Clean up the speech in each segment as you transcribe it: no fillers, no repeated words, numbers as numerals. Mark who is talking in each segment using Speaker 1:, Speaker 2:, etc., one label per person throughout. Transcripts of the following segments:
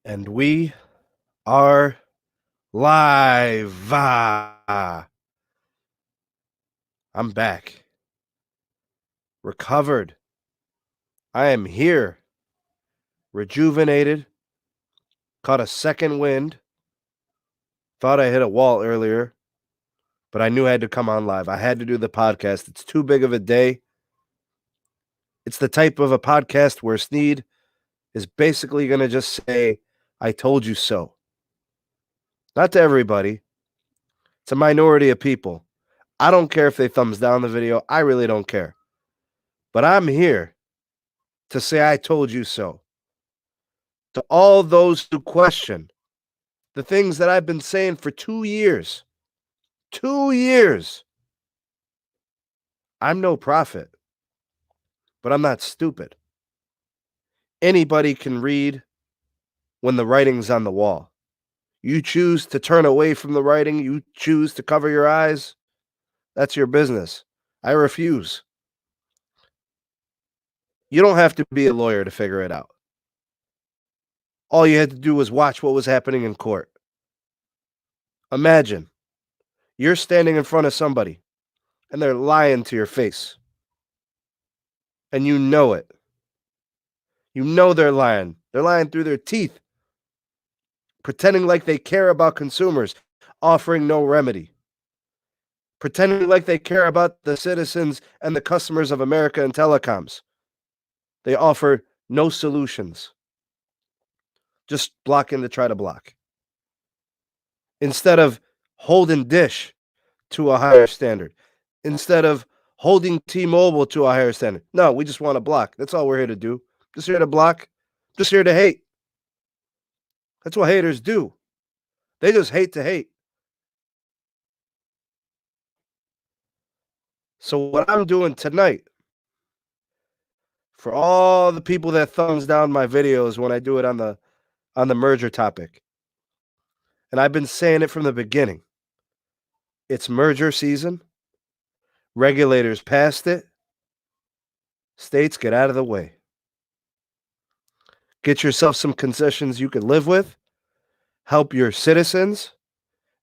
Speaker 1: And we are live. I'm back. Recovered. I am here. Rejuvenated. Caught a second wind. Thought I hit a wall earlier, but I knew I had to come on live. I had to do the podcast. It's too big of a day. It's the type of a podcast where Sneed is basically going to just say, I told you so. Not to everybody. It's a minority of people. I don't care if they thumbs down the video. I really don't care. But I'm here to say I told you so. To all those who question the things that I've been saying for 2 years. 2 years. I'm no prophet, but I'm not stupid. Anybody can read when the writing's on the wall. You choose to turn away from the writing. You choose to cover your eyes. That's your business. I refuse. You don't have to be a lawyer to figure it out. All you had to do was watch what was happening in court. Imagine you're standing in front of somebody and they're lying to your face. And you know it. You know they're lying. They're lying through their teeth, pretending like they care about consumers, offering no remedy, pretending like they care about the citizens and the customers of America and telecoms. They offer no solutions, just blocking to try to block. Instead of holding Dish to a higher standard, instead of holding T-Mobile to a higher standard. No, we just want to block. That's all we're here to do. Just here to block. Just here to hate. That's what haters do. They just hate to hate. So what I'm doing tonight, for all the people that thumbs down my videos when I do it on the merger topic, and I've been saying it from the beginning, it's merger season. Regulators passed it. States, get out of the way. Get yourself some concessions you can live with. Help your citizens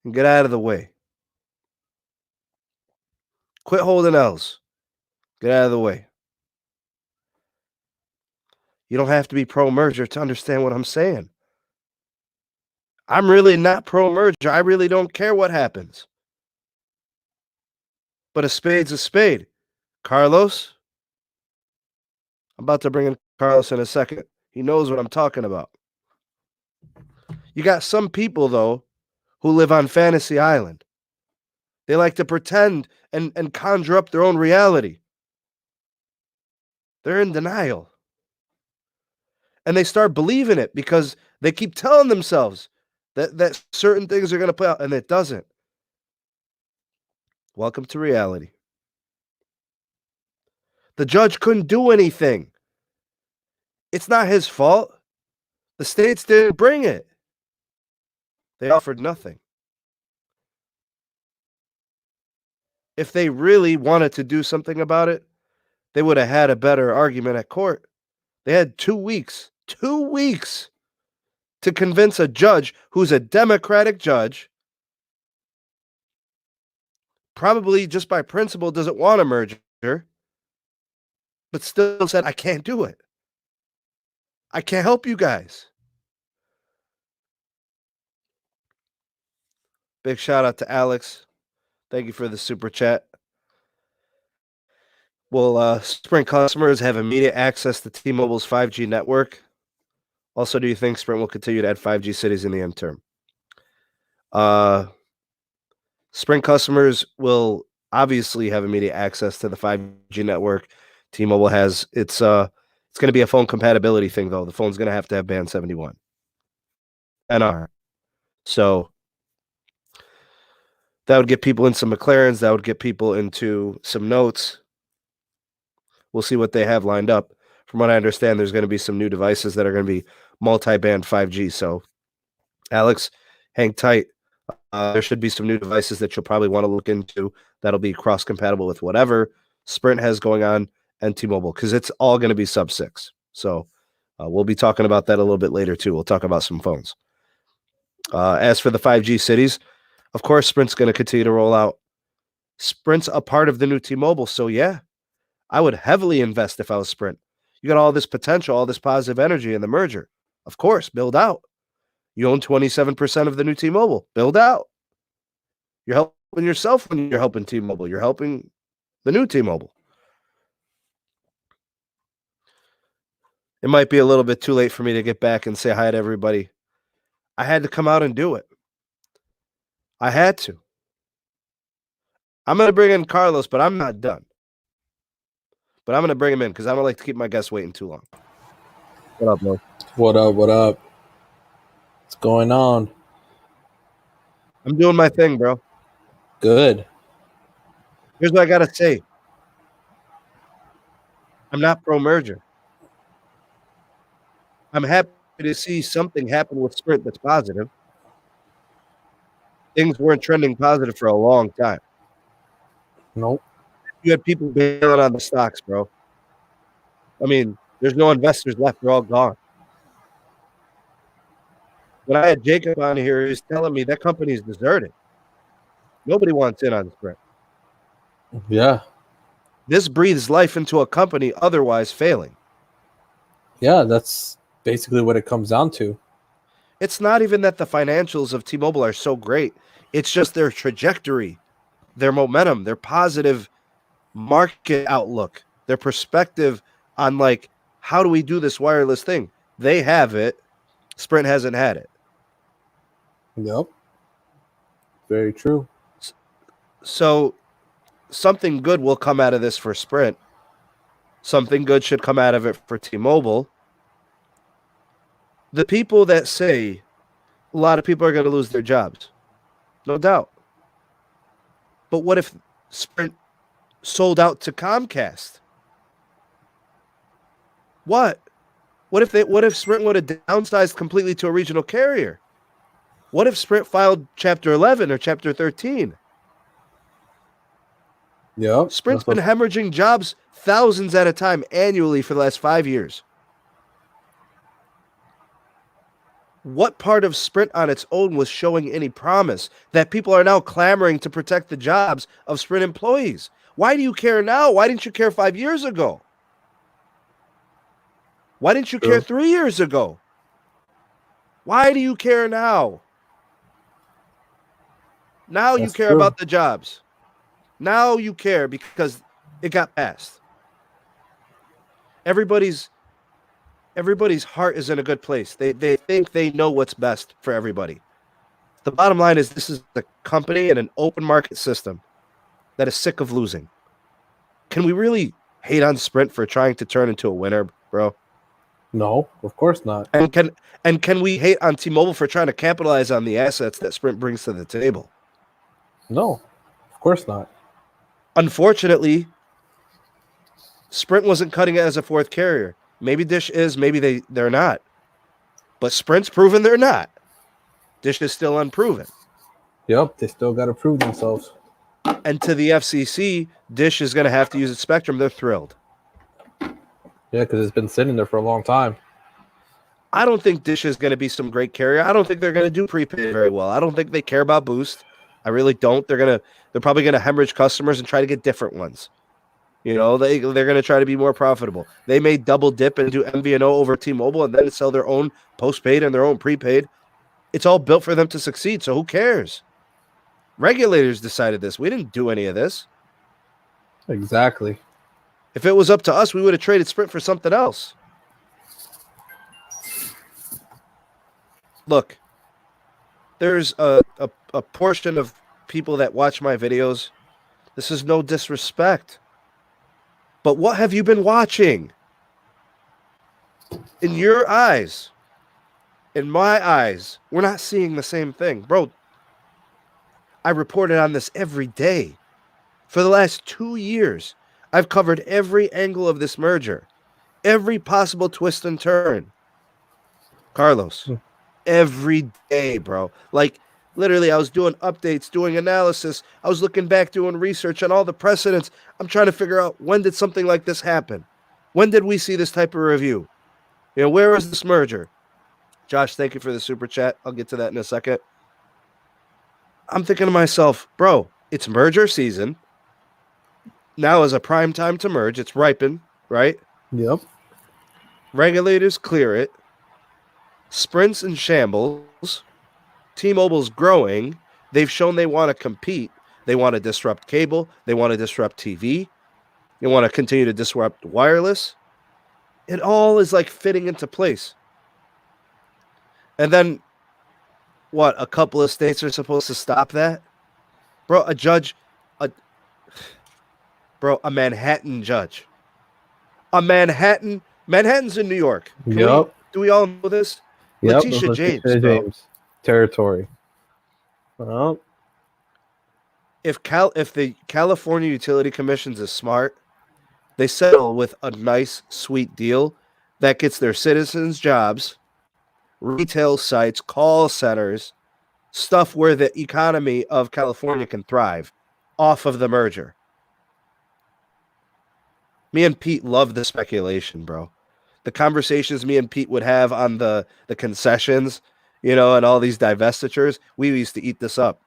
Speaker 1: and get out of the way. Quit holding L's. Get out of the way. You don't have to be pro-merger to understand what I'm saying. I'm really not pro-merger. I really don't care what happens. But a spade's a spade. Carlos? I'm about to bring in Carlos in a second. He knows what I'm talking about. You got some people, though, who live on Fantasy Island. They like to pretend and conjure up their own reality. They're in denial. And they start believing it because they keep telling themselves that certain things are going to play out, and it doesn't. Welcome to reality. The judge couldn't do anything. It's not his fault. The states didn't bring it. They offered nothing. If they really wanted to do something about it, they would have had a better argument at court. They had 2 weeks to convince a judge who's a Democratic judge, probably just by principle doesn't want a merger, but still said, I can't do it. I can't help you guys. Big shout out to Alex. Thank you for the super chat. Will Sprint customers have immediate access to T-Mobile's 5G network? Also, do you think Sprint will continue to add 5G cities in the end term? Sprint customers will obviously have immediate access to the 5G network. T-Mobile has it's going to be a phone compatibility thing, though. The phone's going to have band 71 NR. So that would get people in some McLarens. That would get people into some Notes. We'll see what they have lined up. From what I understand, there's going to be some new devices that are going to be multi-band 5G. So, Alex, hang tight. There should be some new devices that you'll probably want to look into that'll be cross-compatible with whatever Sprint has going on and T-Mobile, because it's all going to be sub-6. So We'll be talking about that a little bit later, too. We'll talk about some phones. As for the 5G cities, of course, Sprint's going to continue to roll out. Sprint's a part of the new T-Mobile, so yeah, I would heavily invest if I was Sprint. You got all this potential, all this positive energy in the merger. Of course, build out. You own 27% of the new T-Mobile. Build out. You're helping yourself when you're helping T-Mobile. You're helping the new T-Mobile. It might be a little bit too late for me to get back and say hi to everybody. I had to come out and do it. I had to. I'm going to bring in Carlos, but I'm not done. But I'm going to bring him in because I don't like to keep my guests waiting too long. What up, bro?
Speaker 2: What up? What up? What's going on?
Speaker 1: I'm doing my thing, bro.
Speaker 2: Good.
Speaker 1: Here's what I got to say. I'm not pro-merger. I'm happy to see something happen with Sprint that's positive. Things weren't trending positive for a long time.
Speaker 2: Nope.
Speaker 1: You had people bailing on the stocks, bro. I mean, there's no investors left. They're all gone. When I had Jacob on here, he was telling me that company's deserted. Nobody wants in on Sprint.
Speaker 2: Yeah.
Speaker 1: This breathes life into a company otherwise failing.
Speaker 2: Yeah, that's basically what it comes down to.
Speaker 1: It's not even that the financials of T-Mobile are so great. It's just their trajectory, their momentum, their positive market outlook, their perspective on, like, how do we do this wireless thing? They have it. Sprint hasn't had it.
Speaker 2: Yep. Very true.
Speaker 1: So something good will come out of this for Sprint. Something good should come out of it for T-Mobile. The people that say a lot of people are going to lose their jobs, no doubt. But what if Sprint sold out to Comcast? What? What if Sprint would have downsized completely to a regional carrier? What if Sprint filed Chapter 11 or Chapter 13?
Speaker 2: Yep.
Speaker 1: Sprint's been hemorrhaging jobs thousands at a time annually for the last 5 years. What part of Sprint on its own was showing any promise that people are now clamoring to protect the jobs of Sprint employees? Why do you care now? Why didn't you care 5 years ago? Why didn't you care 3 years ago? Why do you care now? Now you care about the jobs. Now you care because it got passed. Everybody's heart is in a good place. They think they know what's best for everybody. The bottom line is this is the company in an open market system that is sick of losing. Can we really hate on Sprint for trying to turn into a winner, bro?
Speaker 2: No, of course not.
Speaker 1: And can we hate on T-Mobile for trying to capitalize on the assets that Sprint brings to the table?
Speaker 2: No, of course not.
Speaker 1: Unfortunately, Sprint wasn't cutting it as a fourth carrier. Maybe Dish is, maybe they're not. But Sprint's proven they're not. Dish is still unproven.
Speaker 2: Yep, they still got to prove themselves.
Speaker 1: And to the FCC, Dish is going to have to use its spectrum. They're thrilled.
Speaker 2: Yeah, because it's been sitting there for a long time.
Speaker 1: I don't think Dish is going to be some great carrier. I don't think they're going to do prepaid very well. I don't think they care about Boost. I really don't. They're probably going to hemorrhage customers and try to get different ones. You know, they're going to try to be more profitable. They may double dip and do MVNO over T-Mobile and then sell their own postpaid and their own prepaid. It's all built for them to succeed, so who cares? Regulators decided this. We didn't do any of this.
Speaker 2: Exactly.
Speaker 1: If it was up to us, we would have traded Sprint for something else. Look, there's a portion of people that watch my videos. This is no disrespect. But what have you been watching? In your eyes, in my eyes, we're not seeing the same thing. Bro, I reported on this every day. For the last 2 years, I've covered every angle of this merger. Every possible twist and turn. Carlos, every day, bro. Like, literally, I was doing updates, doing analysis. I was looking back, doing research on all the precedents. I'm trying to figure out, when did something like this happen? When did we see this type of review? Where is this merger? Josh, thank you for the super chat. I'll get to that in a second. I'm thinking to myself, bro, it's merger season. Now is a prime time to merge. It's ripened, right?
Speaker 2: Yep.
Speaker 1: Regulators clear it. Sprint's in shambles. T-Mobile's growing. They've shown they want to compete. They want to disrupt cable. They want to disrupt TV. They want to continue to disrupt wireless. It all is like fitting into place. And then, what, a couple of states are supposed to stop that? Bro, a Manhattan judge. Manhattan's in New York. Do we all know this?
Speaker 2: Yep.
Speaker 1: Letitia James,
Speaker 2: territory. Well,
Speaker 1: if the California Utility Commission's is smart, they settle with a nice, sweet deal that gets their citizens jobs, retail sites, call centers, stuff where the economy of California can thrive off of the merger. Me and Pete love the speculation, bro. The conversations me and Pete would have on the concessions, and all these divestitures, we used to eat this up.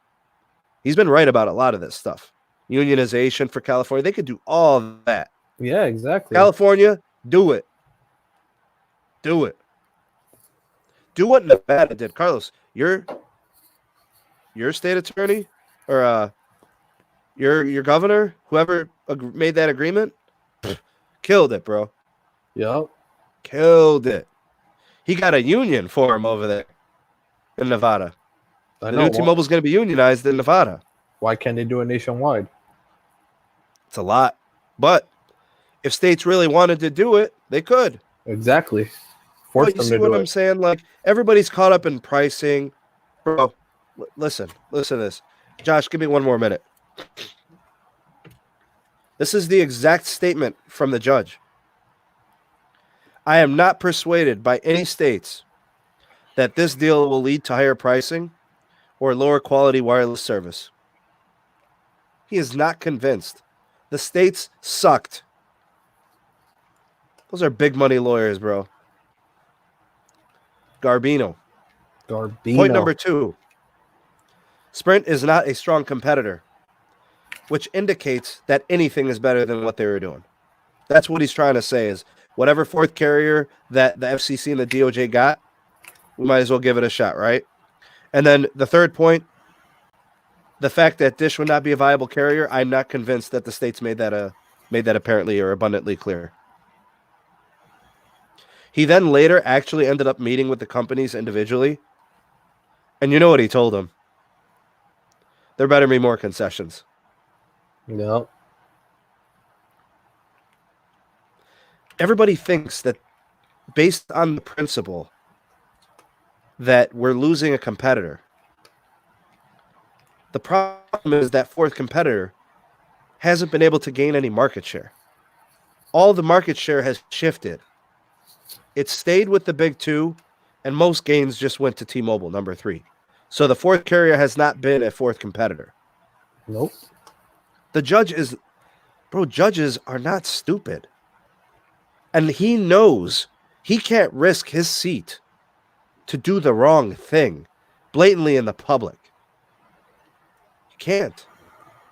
Speaker 1: He's been right about a lot of this stuff. Unionization for California, they could do all of that.
Speaker 2: Yeah, exactly.
Speaker 1: California, do it. Do it. Do what Nevada did. Carlos, your state attorney or your governor, whoever made that agreement, killed it, bro.
Speaker 2: Yep.
Speaker 1: Killed it. He got a union for him over there in Nevada. The new T-Mobile's going to be unionized in Nevada.
Speaker 2: Why can't they do it nationwide?
Speaker 1: It's a lot. But if states really wanted to do it, they could.
Speaker 2: Exactly.
Speaker 1: Force them to do it. You see what I'm saying? Like, everybody's caught up in pricing. Bro, listen to this. Josh, give me one more minute. This is the exact statement from the judge. I am not persuaded by any states that this deal will lead to higher pricing or lower quality wireless service. He is not convinced. The states sucked. Those are big money lawyers, bro. Garbino. Point number 2. Sprint is not a strong competitor, which indicates that anything is better than what they were doing. That's what he's trying to say is whatever fourth carrier that the FCC and the DOJ got, we might as well give it a shot, right? And then the third point, the fact that Dish would not be a viable carrier, I'm not convinced that the states made that apparently or abundantly clear. He then later actually ended up meeting with the companies individually. And you know what he told them? There better be more concessions.
Speaker 2: No.
Speaker 1: Everybody thinks that based on the principle that we're losing a competitor. The problem is that fourth competitor hasn't been able to gain any market share. All the market share has shifted. It stayed with the big two, and most gains just went to T-Mobile, number 3. So the fourth carrier has not been a fourth competitor.
Speaker 2: Nope.
Speaker 1: Judges are not stupid. And he knows he can't risk his seat to do the wrong thing blatantly in the public. He can't.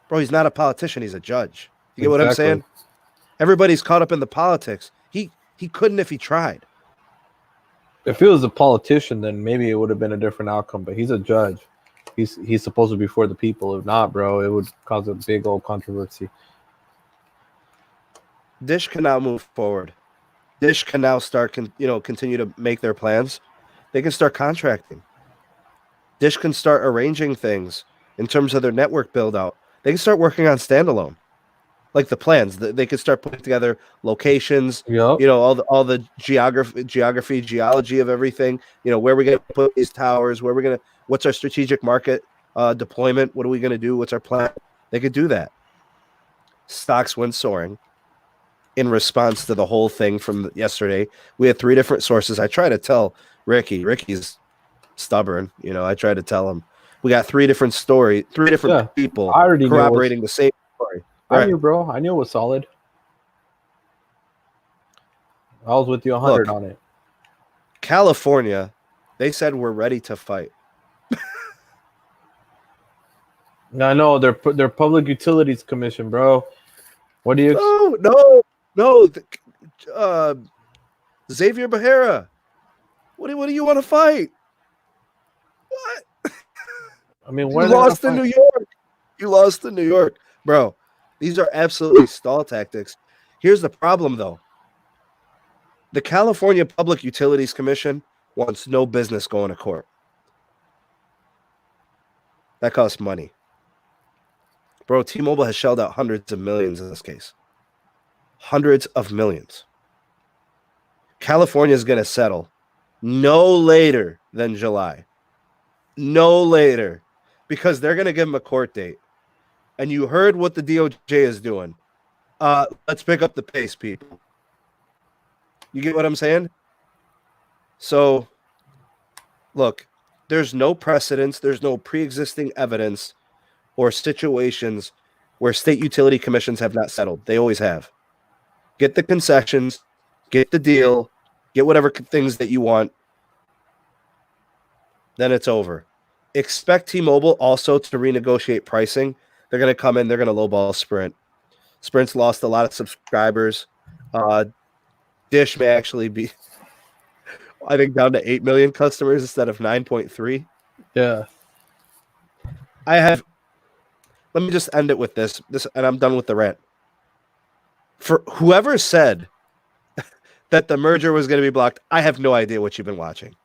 Speaker 1: Bro, he's not a politician. He's a judge. You get what I'm saying? Everybody's caught up in the politics. He couldn't if he tried.
Speaker 2: If he was a politician, then maybe it would have been a different outcome. But he's a judge. He's supposed to be for the people. If not, bro, it would cause a big old controversy.
Speaker 1: Dish can now move forward. Dish can now start, continue to make their plans. They can start contracting. Dish can start arranging things in terms of their network build out. They can start working on standalone, like the plans. They can start putting together locations.
Speaker 2: Yep.
Speaker 1: All the geology of everything. Where we're going to put these towers. What's our strategic market deployment? What are we going to do? What's our plan? They could do that. Stocks went soaring. In response to the whole thing from yesterday, we had 3 different sources. I try to tell Ricky's stubborn. I try to tell him we got 3 different stories, 3 different people corroborating the same story.
Speaker 2: I knew, bro. I knew it was solid. I was with you 100 on it.
Speaker 1: California, they said we're ready to fight.
Speaker 2: I know they're Public Utilities Commission, bro. What do you?
Speaker 1: No. Xavier Becerra. What do you want to fight? What?
Speaker 2: I mean,
Speaker 1: You lost in New York. You lost in New York, bro. These are absolutely stall tactics. Here's the problem, though. The California Public Utilities Commission wants no business going to court. That costs money. Bro, T-Mobile has shelled out hundreds of millions in this case. Hundreds of millions. California is going to settle no later than July. No later. Because they're going to give them a court date. And you heard what the DOJ is doing. Let's pick up the pace, people. You get what I'm saying? So, look, there's no precedence, there's no pre-existing evidence or situations where state utility commissions have not settled. They always have. Get the concessions, get the deal, get whatever things that you want, then it's over. Expect T-Mobile also to renegotiate pricing. They're going to come in, they're going to lowball Sprint. Sprint's lost a lot of subscribers. Dish may actually be, I think, down to 8 million customers instead of 9.3.
Speaker 2: Yeah.
Speaker 1: Let me just end it with this, and I'm done with the rant. For whoever said that the merger was going to be blocked, I have no idea what you've been watching.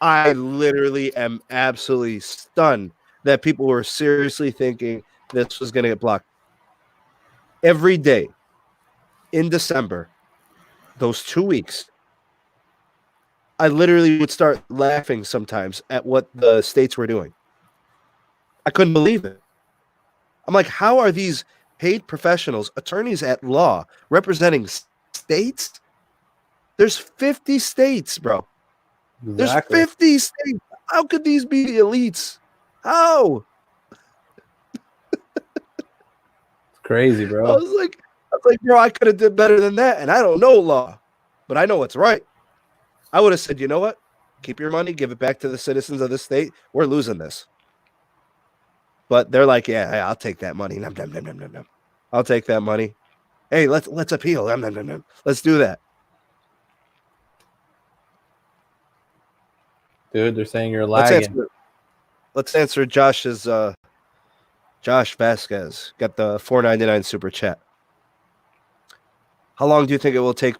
Speaker 1: I literally am absolutely stunned that people were seriously thinking this was going to get blocked. Every day in December, those 2 weeks, I literally would start laughing sometimes at what the states were doing. I couldn't believe it. I'm like, how are these paid professionals, attorneys at law, representing states? There's 50 states, bro.
Speaker 2: Exactly.
Speaker 1: There's 50 states. How could these be the elites? How?
Speaker 2: It's crazy, bro.
Speaker 1: I was like, bro, I could have did better than that, and I don't know law, but I know what's right. I would have said, you know what? Keep your money, give it back to the citizens of the state. We're losing this. But they're like, yeah, I'll take that money. Nom, nom, nom, nom, nom, nom. I'll take that money. Hey, let's appeal. Nom, nom, nom, nom. Let's do that.
Speaker 2: Dude, they're saying you're lagging.
Speaker 1: Let's answer Josh's Josh Vasquez. Got the $4.99 super chat. How long do you think it will take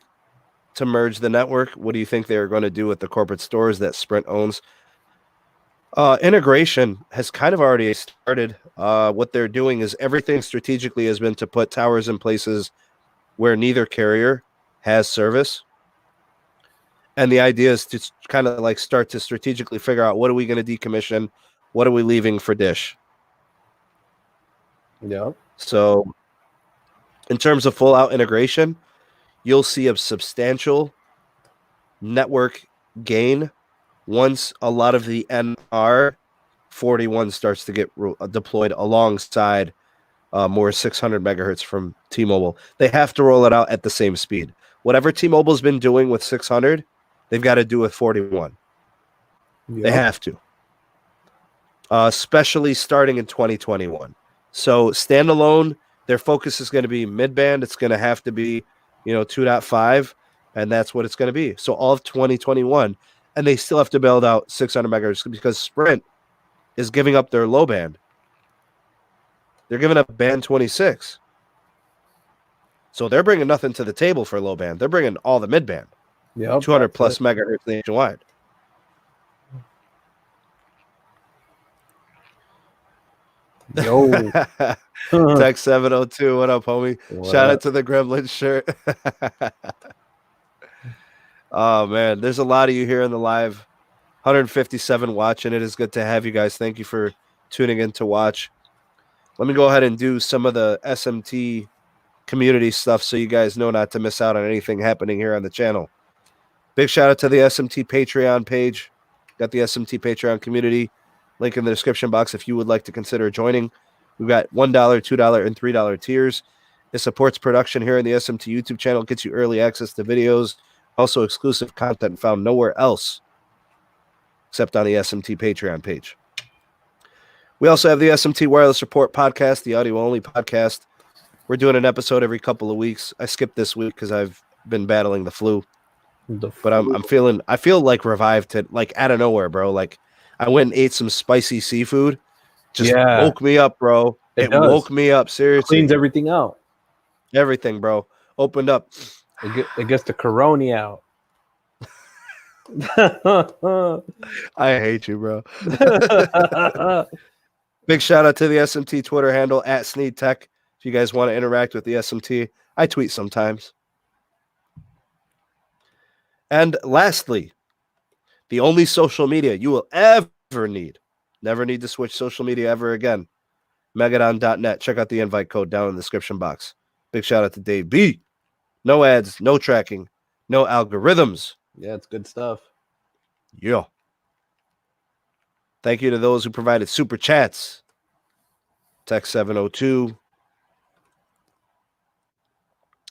Speaker 1: to merge the network? What do you think they are going to do with the corporate stores that Sprint owns? Integration has kind of already started. What they're doing is everything strategically has been to put towers in places where neither carrier has service. And the idea is to kind of like start to strategically figure out what are we going to decommission? What are we leaving for Dish?
Speaker 2: Yeah.
Speaker 1: So in terms of full out integration, you'll see a substantial network gain once a lot of the NR41 starts to get deployed alongside more 600 megahertz from T-Mobile. They have to roll it out at the same speed. Whatever T-Mobile's been doing with 600, they've got to do with 41. Yep. They have to. Especially starting in 2021. So standalone, their focus is going to be mid-band. It's going to have to be, 2.5, and that's what it's going to be. So all of 2021, and they still have to build out 600 megahertz because Sprint is giving up their low band. They're giving up band 26. So they're bringing nothing to the table for low band. They're bringing all the mid-band.
Speaker 2: Yep,
Speaker 1: 200 plus megahertz nationwide.
Speaker 2: Yo.
Speaker 1: Tech 702. What up, homie? Shout out to the Gremlin shirt. Oh, man. There's a lot of you here in the live. 157 watching. It is good to have you guys. Thank you for tuning in to watch. Let me go ahead and do some of the SMT community stuff so you guys know not to miss out on anything happening here on the channel. Big shout out to the SMT Patreon page. Got the SMT Patreon community. Link in the description box if you would like to consider joining. We've got $1, $2, and $3 tiers. It supports production here on the SMT YouTube channel. Gets you early access to videos, Also, exclusive content found nowhere else except on the SMT Patreon page. We also have the SMT Wireless Report Podcast, the audio-only podcast. We're doing an episode every couple of weeks. I skipped this week because I've been battling the flu. But I feel like revived like out of nowhere, bro. Like I went and ate some spicy seafood. Just woke me up, bro. It woke me up, seriously.
Speaker 2: Cleans everything out.
Speaker 1: Everything, bro. Opened up.
Speaker 2: It gets the corona out.
Speaker 1: I hate you, bro. Big shout out to the SMT Twitter handle @SneedTech. If you guys want to interact with the SMT, I tweet sometimes. And lastly, the only social media you will ever need. Never need to switch social media ever again. Megadon.net. Check out the invite code down in the description box. Big shout out to Dave B. No ads, no tracking, no algorithms.
Speaker 2: Yeah, it's good stuff.
Speaker 1: Yeah. Thank you to those who provided super chats. Text 702.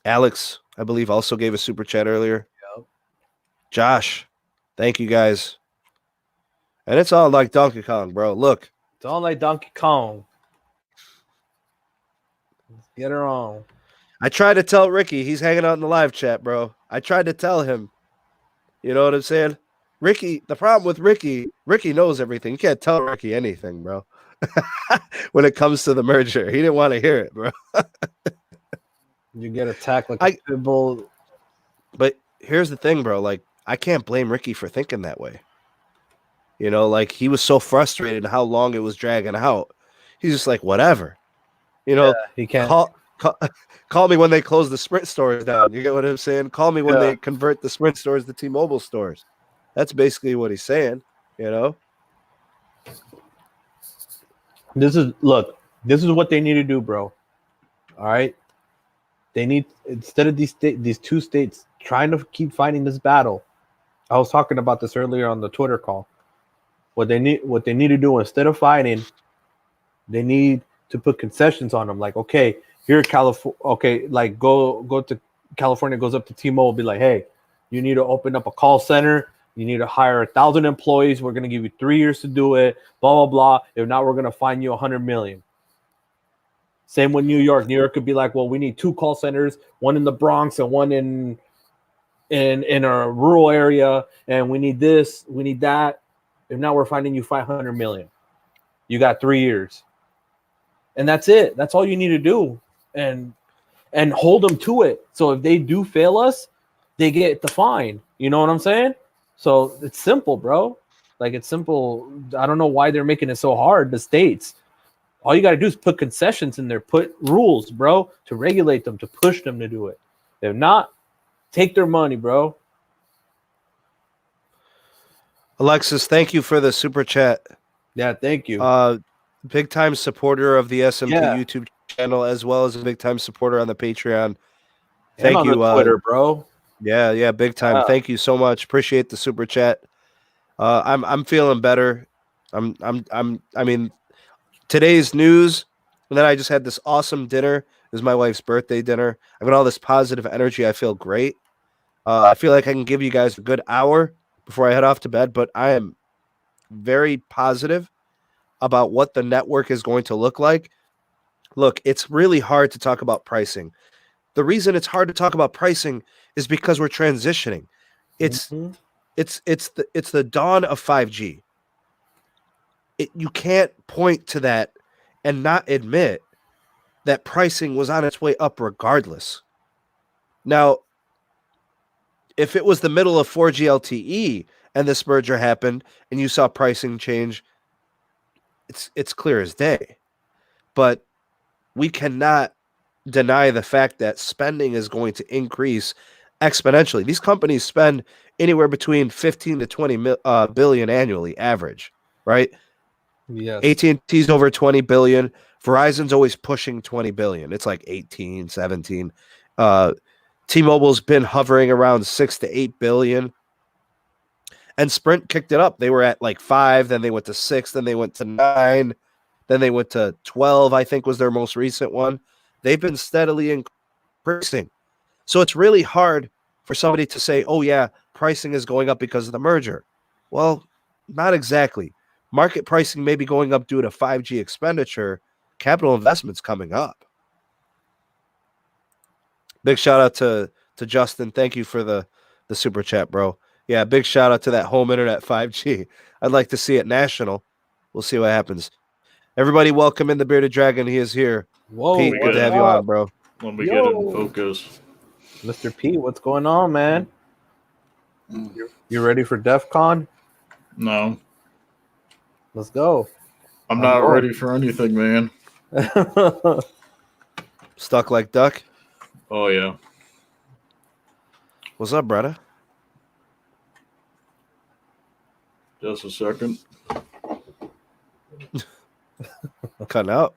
Speaker 1: Alex, I believe, also gave a super chat earlier.
Speaker 2: Yep.
Speaker 1: Josh, thank you guys. And it's all like Donkey Kong, bro. Look.
Speaker 2: It's all like Donkey Kong. Let's get her on.
Speaker 1: I tried to tell Ricky. He's hanging out in the live chat, bro. I tried to tell him. You know what I'm saying? Ricky, the problem with Ricky knows everything. You can't tell Ricky anything, bro. When it comes to the merger. He didn't want to hear it, bro.
Speaker 2: You get attacked like a pit bull.
Speaker 1: But here's the thing, bro. Like, I can't blame Ricky for thinking that way. You know, like, he was so frustrated how long it was dragging out. He's just like, whatever. You know,
Speaker 2: he can't.
Speaker 1: Call me when they close the Sprint stores down. You get what I'm saying? Call me when they convert the Sprint stores to T-Mobile stores. That's basically what he's saying, you know?
Speaker 2: This is what they need to do, bro. All right? They need, instead of these two states trying to keep fighting this battle. I was talking about this earlier on the Twitter call. What they need to do, instead of fighting, they need to put concessions on them. Like, okay, here California, okay, like go to California, goes up to T-Mobile, be like, hey, you need to open up a call center. You need to hire 1,000 employees. We're going to give you 3 years to do it. Blah, blah, blah. If not, we're going to fine you $100 million. Same with New York. New York could be like, well, we need 2 call centers, one in the Bronx and one in a rural area, and we need this, we need that. If not, we're finding you $500 million. You got 3 years, and that's it. That's all you need to do, and hold them to it. So if they do fail us, they get the fine. You know what I'm saying? So it's simple, bro. Like, it's simple. I don't know why they're making it so hard. The states. All you got to do is put concessions in there, put rules, bro, to regulate them, to push them to do it. If not, take their money, bro.
Speaker 1: Alexis, thank you for the super chat.
Speaker 2: Yeah, thank you.
Speaker 1: Big time supporter of the SMT YouTube channel, as well as a big time supporter on the Patreon. Thank you,
Speaker 2: Twitter, bro.
Speaker 1: Yeah, big time. Thank you so much. Appreciate the super chat. I'm feeling better. I mean, today's news, and then I just had this awesome dinner. It was my wife's birthday dinner. I've got all this positive energy. I feel great. I feel like I can give you guys a good hour before I head off to bed, but I am very positive about what the network is going to look like. Look, it's really hard to talk about pricing. The reason it's hard to talk about pricing is because we're transitioning. It's the dawn of 5G. You can't point to that and not admit that pricing was on its way up regardless. Now, if it was the middle of 4G LTE and this merger happened and you saw pricing change, it's clear as day. But we cannot deny the fact that spending is going to increase exponentially. These companies spend anywhere between 15 to 20 billion annually average, right?
Speaker 2: Yes.
Speaker 1: AT&T's over 20 billion. Verizon's always pushing 20 billion. It's like 18, 17. T-Mobile's been hovering around 6 to 8 billion. And Sprint kicked it up. They were at like 5, then they went to 6, then they went to 9, then they went to 12, I think was their most recent one. They've been steadily increasing. So it's really hard for somebody to say, oh, yeah, pricing is going up because of the merger. Well, not exactly. Market pricing may be going up due to 5G expenditure. Capital investments coming up. Big shout out to Justin. Thank you for the super chat, bro. Yeah, big shout out to that home internet 5G. I'd like to see it national. We'll see what happens. Everybody, welcome in the Bearded Dragon. He is here.
Speaker 2: Whoa,
Speaker 1: Pete, good to have you on, bro.
Speaker 3: When we get in focus.
Speaker 2: Mr. P, what's going on, man? You ready for DEF CON?
Speaker 3: No.
Speaker 2: Let's go.
Speaker 3: I'm not ready for anything, man.
Speaker 1: Stuck like duck?
Speaker 3: Oh, yeah.
Speaker 1: What's up, brother?
Speaker 3: Just a second.
Speaker 1: Cutting out?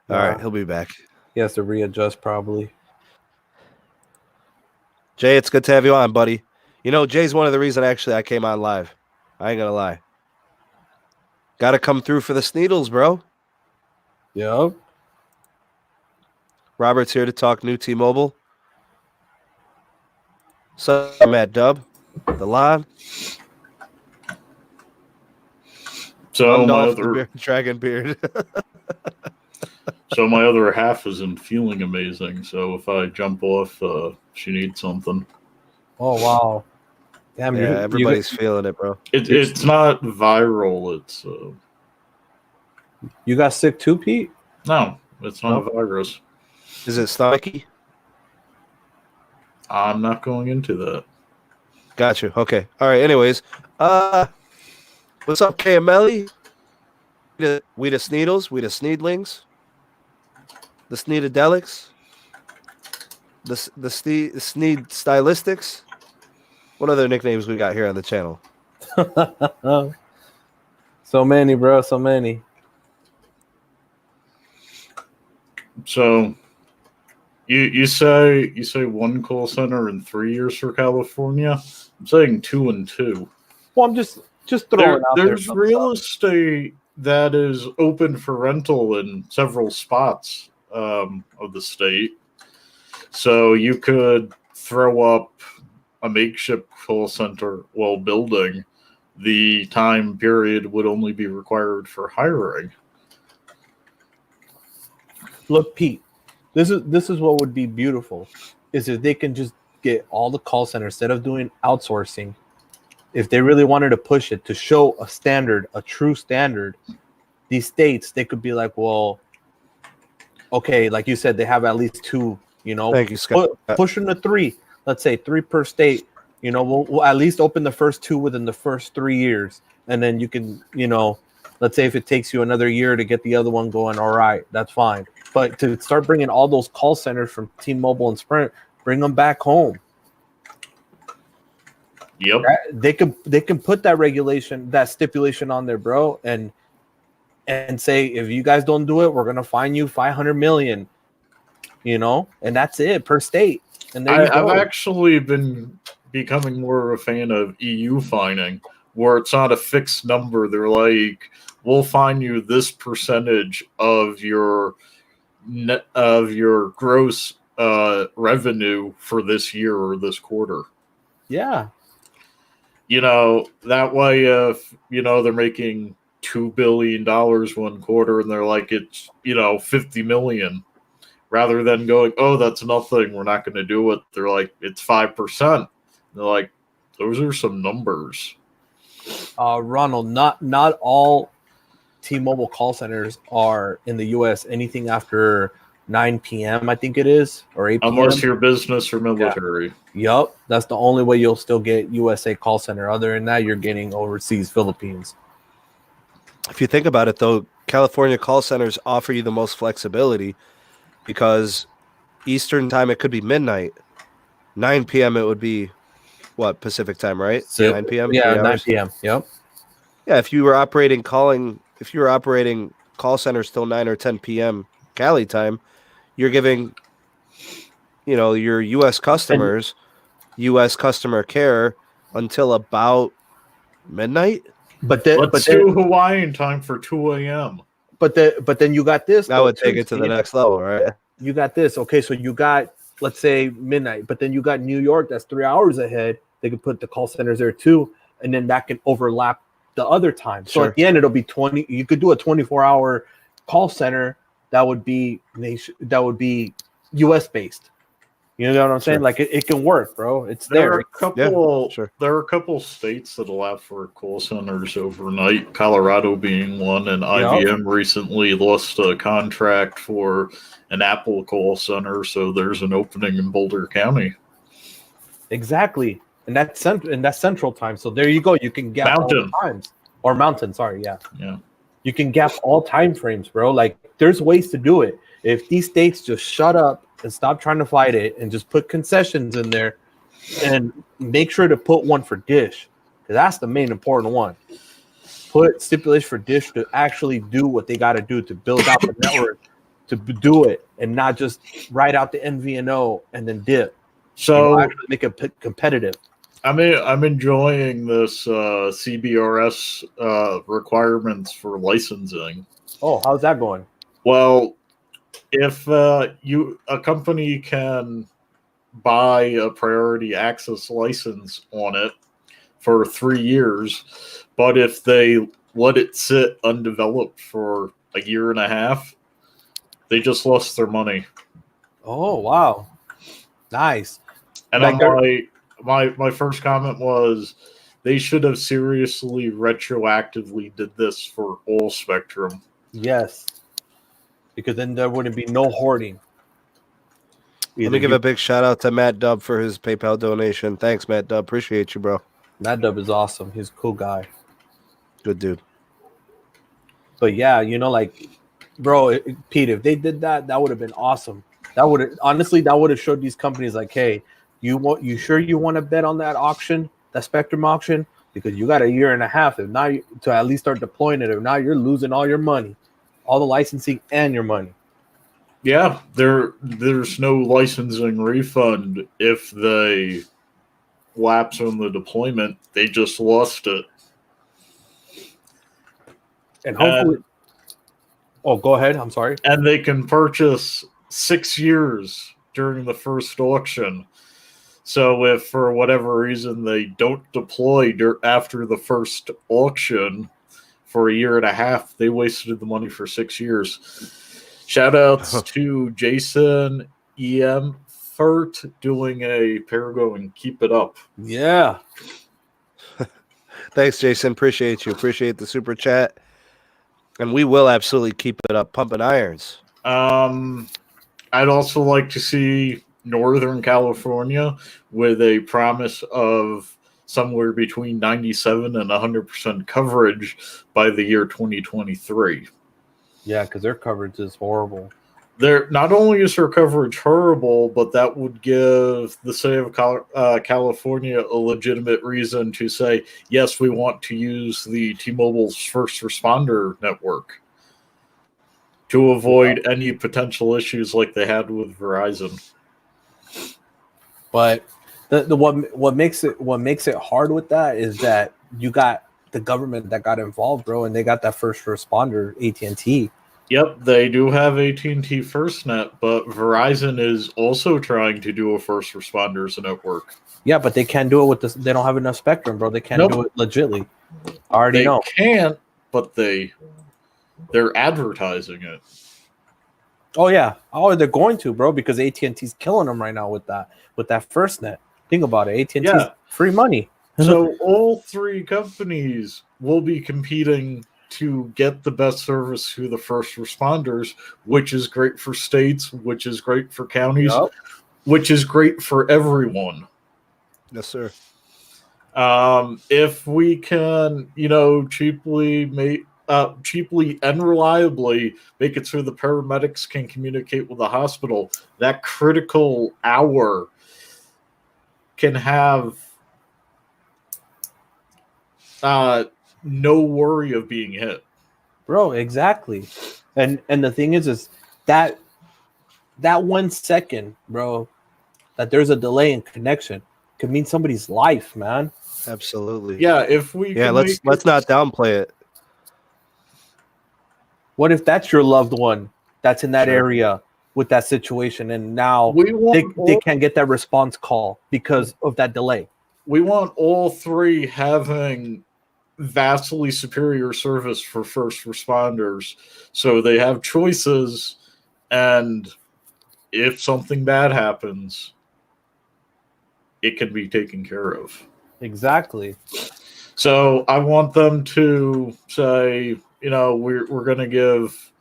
Speaker 1: All right, he'll be back.
Speaker 2: He has to readjust probably.
Speaker 1: Jay, it's good to have you on, buddy. You know, Jay's one of the reasons actually I came on live. I ain't gonna lie. Got to come through for the Sneedles, bro.
Speaker 2: Yep.
Speaker 1: Robert's here to talk new T-Mobile. So, Matt Dub, the live.
Speaker 3: So my other
Speaker 1: Dragon Beard.
Speaker 3: So my other half isn't feeling amazing. So if I jump off, she needs something.
Speaker 2: Oh wow! Damn,
Speaker 1: yeah, everybody's feeling it, bro.
Speaker 3: It's not viral. It's
Speaker 2: you got sick too, Pete?
Speaker 3: No, it's not a virus.
Speaker 1: Is it stomachy?
Speaker 3: I'm not going into that.
Speaker 1: Got you. Okay. All right. Anyways, what's up, KML? We the Sneedles, we the Sneedlings, the Sneedadelics, the Sneed Stylistics. What other nicknames we got here on the channel?
Speaker 2: So many, bro. So many.
Speaker 3: So you say one call center in 3 years for California? I'm saying 2 and 2.
Speaker 2: Well, I'm just throwing out there.
Speaker 3: There's real estate that is open for rental in several spots of the state. So you could throw up a makeshift call center while building. The time period would only be required for hiring.
Speaker 2: Look, Pete, this is what would be beautiful, is if they can just get all the call centers instead of doing outsourcing. If they really wanted to push it to show a standard, a true standard, these states, they could be like, well, okay, like you said, they have at least 2, you know.
Speaker 1: Thank you, Scott.
Speaker 2: Push them to 3. Let's say 3 per state. You know, we'll at least open the first 2 within the first 3 years. And then you can, you know, let's say if it takes you another year to get the other one going, all right, that's fine. But to start bringing all those call centers from T-Mobile and Sprint, bring them back home.
Speaker 3: Yep.
Speaker 2: They can put that regulation, that stipulation on there, bro, and say, if you guys don't do it, we're gonna fine you $500 million. You know, and that's it per state. And
Speaker 3: I've actually been becoming more of a fan of EU fining, where it's not a fixed number. They're like, we'll fine you this percentage of your gross revenue for this year or this quarter.
Speaker 2: Yeah.
Speaker 3: You know, that way, if, you know, they're making $2 billion one quarter and they're like, it's, you know, 50 million, rather than going, oh, that's nothing, we're not going to do it. They're like, it's 5%. They're like, those are some numbers.
Speaker 2: Ronald, not all T-Mobile call centers are in the U.S. anything after 9 p.m., I think it is, or 8 p.m.
Speaker 3: Unless you're business or military.
Speaker 2: Yeah. Yup. That's the only way you'll still get USA call center. Other than that, you're getting overseas Philippines.
Speaker 1: If you think about it, though, California call centers offer you the most flexibility because Eastern time, it could be midnight. 9 p.m., it would be, what, Pacific time, right?
Speaker 2: So,
Speaker 1: 9 p.m.?
Speaker 2: Yeah, 9 p.m. Yep.
Speaker 1: Yeah, if you were operating call centers till 9 or 10 p.m. Cali time, you're giving, you know, your U.S. customers U.S. customer care until about midnight.
Speaker 3: Let's do Hawaiian time for 2 a.m.
Speaker 2: But then you got this.
Speaker 1: That would take it to the next level, right?
Speaker 2: You got this. Okay, so you got let's say midnight, but then you got New York that's 3 hours ahead. They could put the call centers there too, and then that can overlap the other time. So at the end, it'll be 20. You could do a 24-hour call center that would be US based. You know what I'm saying? Like it can work, bro. It's there.
Speaker 3: Are a couple. There are a couple states that allow for call centers overnight. Colorado being one, and IBM recently lost a contract for an Apple call center, so there's an opening in Boulder County.
Speaker 2: Exactly, and that's central time. So there you go. You can gap all the times or mountain. Sorry, yeah. You can gap all time frames, bro. Like there's ways to do it. If these states just shut up and stop trying to fight it and just put concessions in there and make sure to put one for Dish, because that's the main important one. Put stipulation for Dish to actually do what they got to do to build out the network, to do it, and not just write out the MVNO and then dip. So actually make it competitive.
Speaker 3: I'm enjoying this CBRS requirements for licensing.
Speaker 2: Oh, how's that going?
Speaker 3: Well, if a company can buy a priority access license on it for 3 years, but if they let it sit undeveloped for a year and a half, they just lost their money.
Speaker 2: Oh, wow. Nice.
Speaker 3: And my first comment was they should have seriously retroactively did this for all spectrum.
Speaker 2: Yes. Because then there wouldn't be no hoarding.
Speaker 1: Let me give a big shout out to Matt Dub for his PayPal donation. Thanks, Matt Dub. Appreciate you, bro.
Speaker 2: Matt Dub is awesome. He's a cool guy.
Speaker 1: Good dude.
Speaker 2: But yeah, like, bro, Pete, if they did that, that would have been awesome. That would have showed these companies like, hey, you sure you want to bet on that auction, that Spectrum auction? Because you got a year and a half to at least start deploying it. If not, you're losing all your money. All the licensing and your money.
Speaker 3: Yeah, there's no licensing refund if they lapse on the deployment. They just lost it.
Speaker 2: And hopefully... go ahead. I'm sorry.
Speaker 3: And they can purchase 6 years during the first auction. So if for whatever reason they don't deploy after the first auction for a year and a half, they wasted the money for 6 years. Shout outs to Jason EM Furt doing a Parago and keep it up.
Speaker 2: Yeah.
Speaker 1: Thanks, Jason. Appreciate you. Appreciate the super chat. And we will absolutely keep it up, pumping irons.
Speaker 3: I'd also like to see Northern California with a promise of somewhere between 97 and 100% coverage by the year 2023.
Speaker 2: Yeah, because their coverage is horrible.
Speaker 3: Not only is their coverage horrible, but that would give the state of California a legitimate reason to say, yes, we want to use the T-Mobile's first responder network to avoid any potential issues like they had with Verizon.
Speaker 2: But what makes it hard with that is that you got the government that got involved, bro, and they got that first responder, AT&T.
Speaker 3: Yep, they do have AT&T FirstNet, but Verizon is also trying to do a first responders network.
Speaker 2: Yeah, but they can't do it with this. They don't have enough spectrum, bro. They can't do it legitly. I already know.
Speaker 3: They can't, but they're advertising it.
Speaker 2: Oh yeah. Oh, they're going to, bro, because AT&T's killing them right now with that FirstNet. Think about it. AT&T's free money.
Speaker 3: So all three companies will be competing to get the best service to the first responders, which is great for states, which is great for counties, which is great for everyone.
Speaker 1: Yes, sir.
Speaker 3: If we can, cheaply and reliably make it so the paramedics can communicate with the hospital, that critical hour can have no worry of being hit.
Speaker 2: Bro, exactly. And the thing is that 1 second, bro, that there's a delay in connection could mean somebody's life, man.
Speaker 1: Absolutely.
Speaker 3: Yeah, if we
Speaker 1: let's not downplay it.
Speaker 2: What if that's your loved one that's in that area with that situation, and now
Speaker 3: We want
Speaker 2: they can't get that response call because of that delay.
Speaker 3: We want all three having vastly superior service for first responders, so they have choices, and if something bad happens, it can be taken care of.
Speaker 2: Exactly.
Speaker 3: So I want them to say, we're going to give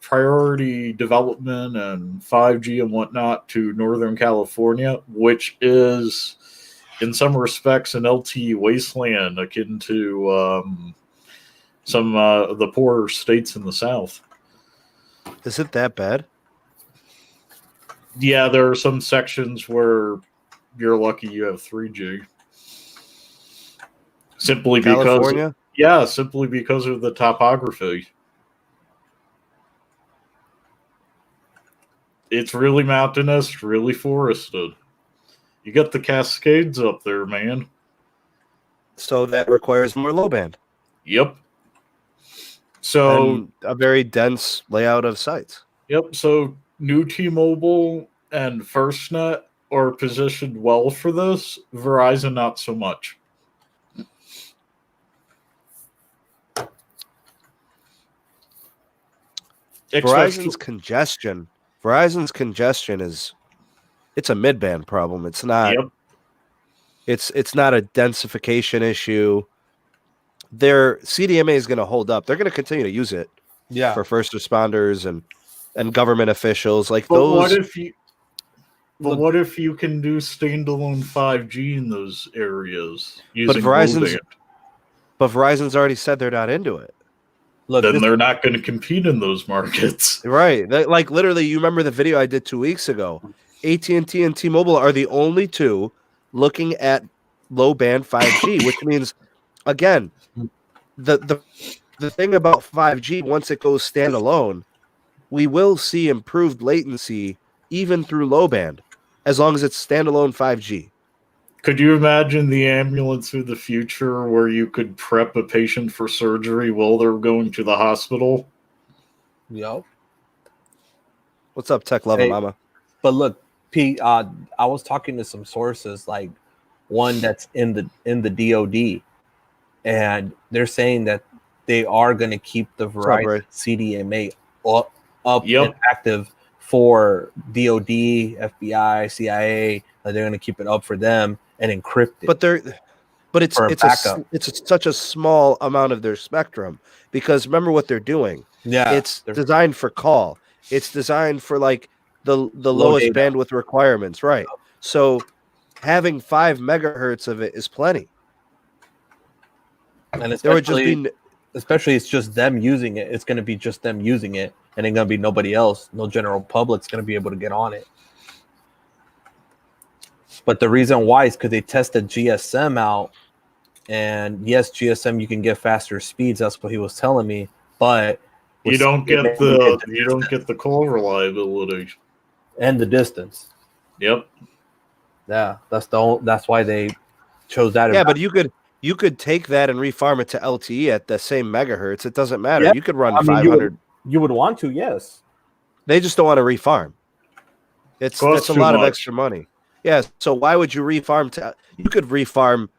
Speaker 3: priority development and 5G and whatnot to Northern California, which is in some respects an LTE wasteland akin to some of the poorer states in the South.
Speaker 1: Is it that bad?
Speaker 3: Yeah, there are some sections where you're lucky you have 3G. Simply
Speaker 1: California?
Speaker 3: simply because of the topography. It's really mountainous, really forested. You got the Cascades up there, man.
Speaker 1: So that requires more low band.
Speaker 3: Yep. So
Speaker 1: and a very dense layout of sites.
Speaker 3: Yep. So new T-Mobile and FirstNet are positioned well for this. Verizon, not so much.
Speaker 1: Verizon's congestion is it's a mid-band problem. It's not.
Speaker 3: Yep.
Speaker 1: It's not a densification issue. Their CDMA is going to hold up. They're going to continue to use it.
Speaker 2: Yeah.
Speaker 1: For first responders and government officials like
Speaker 3: But
Speaker 1: those.
Speaker 3: What if you can do standalone 5G in those areas
Speaker 1: But
Speaker 3: using
Speaker 1: Verizon's already said they're not into it.
Speaker 2: Look,
Speaker 3: then they're not going to compete in those markets.
Speaker 1: Right. Like literally, you remember the video I did 2 weeks ago. AT&T and T-Mobile are the only two looking at low band 5G, which means, again, the thing about 5G, once it goes standalone, we will see improved latency even through low band, as long as it's standalone 5G.
Speaker 3: Could you imagine the ambulance of the future where you could prep a patient for surgery while they're going to the hospital?
Speaker 2: Yep.
Speaker 1: What's up, Tech Level Mama?
Speaker 2: But look, Pete, I was talking to some sources, like one that's in the DoD, and they're saying that they are going to keep the Verizon CDMA up and active for DoD, FBI, CIA. They're going to keep it up for them and encrypt it.
Speaker 1: But it's such a small amount of their spectrum, because remember what they're doing.
Speaker 2: Yeah,
Speaker 1: it's designed for call. It's designed for like the lowest bandwidth requirements, right? So having 5 megahertz of it is plenty.
Speaker 2: And especially it's just them using it. It's going to be just them using it, and ain't going to be nobody else. No general public's going to be able to get on it. But the reason why is because they tested GSM out, and yes, GSM you can get faster speeds. That's what he was telling me, but
Speaker 3: you don't get the call reliability
Speaker 2: and the distance.
Speaker 3: Yep.
Speaker 2: Yeah, that's why they chose that.
Speaker 1: Yeah, but you could take that and refarm it to LTE at the same megahertz. It doesn't matter.
Speaker 2: Yeah.
Speaker 1: You could run 500.
Speaker 2: You would want to, yes.
Speaker 1: They just don't want to refarm. It's a lot of extra money. Yeah, so why would you refarm to? You could refarm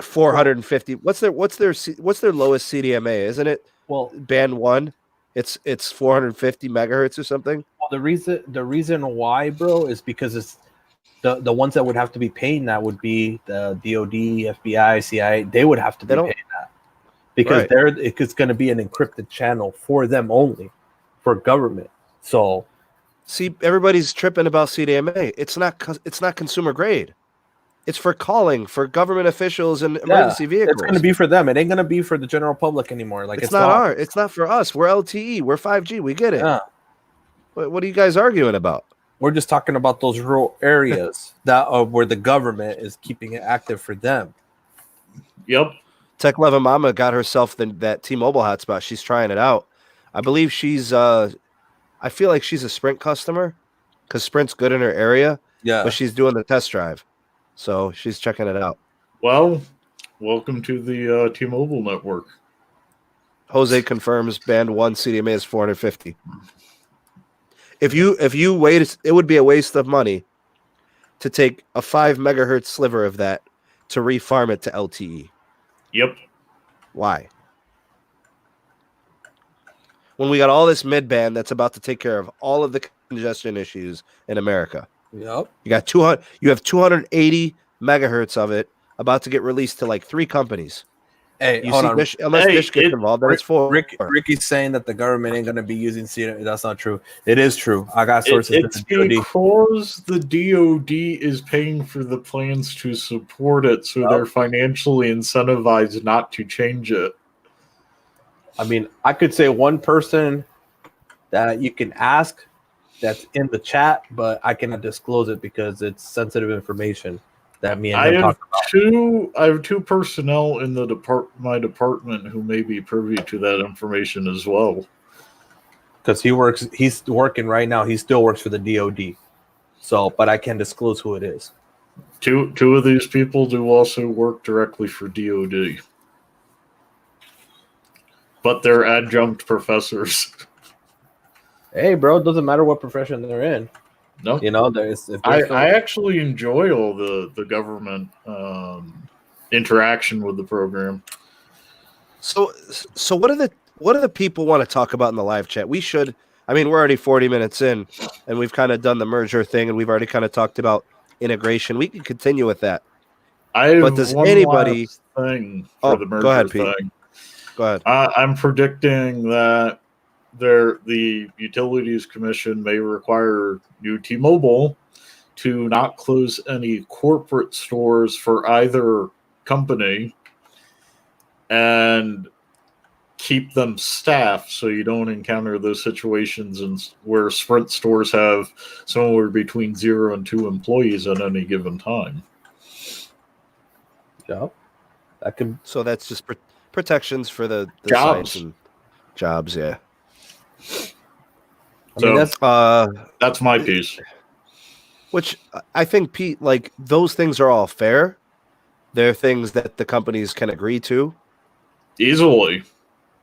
Speaker 1: 450. What's their lowest CDMA? Isn't it?
Speaker 2: Well,
Speaker 1: band 1. It's 450 megahertz or something.
Speaker 2: Well, the reason why, bro, is because it's the ones that would have to be paying that would be the DoD, FBI, CIA. They would have to be paying that because it's going to be an encrypted channel for them only, for government. So.
Speaker 1: See, everybody's tripping about CDMA. It's not consumer grade. It's for calling for government officials and emergency vehicles.
Speaker 2: It's going to be for them. It ain't going to be for the general public anymore. Like
Speaker 1: it's not for us. We're LTE. We're 5G. We get it.
Speaker 2: Yeah.
Speaker 1: What are you guys arguing about?
Speaker 2: We're just talking about those rural areas that are where the government is keeping it active for them.
Speaker 3: Yep.
Speaker 1: Tech Leva Mama got herself that T-Mobile hotspot. She's trying it out. I believe she's I feel like she's a Sprint customer because Sprint's good in her area.
Speaker 2: Yeah.
Speaker 1: But she's doing the test drive. So she's checking it out.
Speaker 3: Well, welcome to the T-Mobile network.
Speaker 1: Jose confirms band 1 CDMA is 450. If you wait, it would be a waste of money to take a 5 megahertz sliver of that to refarm it to LTE.
Speaker 3: Yep.
Speaker 1: Why? When we got all this mid-band that's about to take care of all of the congestion issues in America.
Speaker 2: Yep.
Speaker 1: You got 200. You have 280 megahertz of it about to get released to like 3 companies.
Speaker 2: Hey,
Speaker 1: You
Speaker 2: hold
Speaker 1: see,
Speaker 2: on.
Speaker 1: unless Dish gets involved, then it's 4.
Speaker 2: Ricky's saying that the government ain't going to be using CETA. That's not true. It is true. I got sources.
Speaker 3: It's because the DoD is paying for the plans to support it, so they're financially incentivized not to change it.
Speaker 2: I mean, I could say one person that you can ask that's in the chat, but I cannot disclose it because it's sensitive information that me and him talk about.
Speaker 3: I have 2 personnel in the my department who may be privy to that information as well.
Speaker 2: Because he's working right now. He still works for the DoD. So, but I can't disclose who it is.
Speaker 3: Two of these people do also work directly for DoD. But they're adjunct professors.
Speaker 2: Hey, bro, it doesn't matter what profession they're in.
Speaker 3: No,
Speaker 2: you know,
Speaker 3: I actually enjoy all the government interaction with the program.
Speaker 1: So what do the people want to talk about in the live chat? We should. I mean, we're already 40 minutes in, and we've kind of done the merger thing, and we've already kind of talked about integration. We can continue with that.
Speaker 3: But does anybody thing for the merger
Speaker 1: go ahead,
Speaker 3: thing?
Speaker 1: Pete. Go ahead.
Speaker 3: I'm predicting that the Utilities Commission may require new T-Mobile to not close any corporate stores for either company and keep them staffed so you don't encounter those situations where Sprint stores have somewhere between 0 and 2 employees at any given time.
Speaker 2: Yeah,
Speaker 1: so that's just protections for the
Speaker 3: jobs.
Speaker 1: Sites and jobs, yeah.
Speaker 3: That's my piece.
Speaker 1: Which I think, Pete, like those things are all fair. They're things that the companies can agree to
Speaker 3: easily.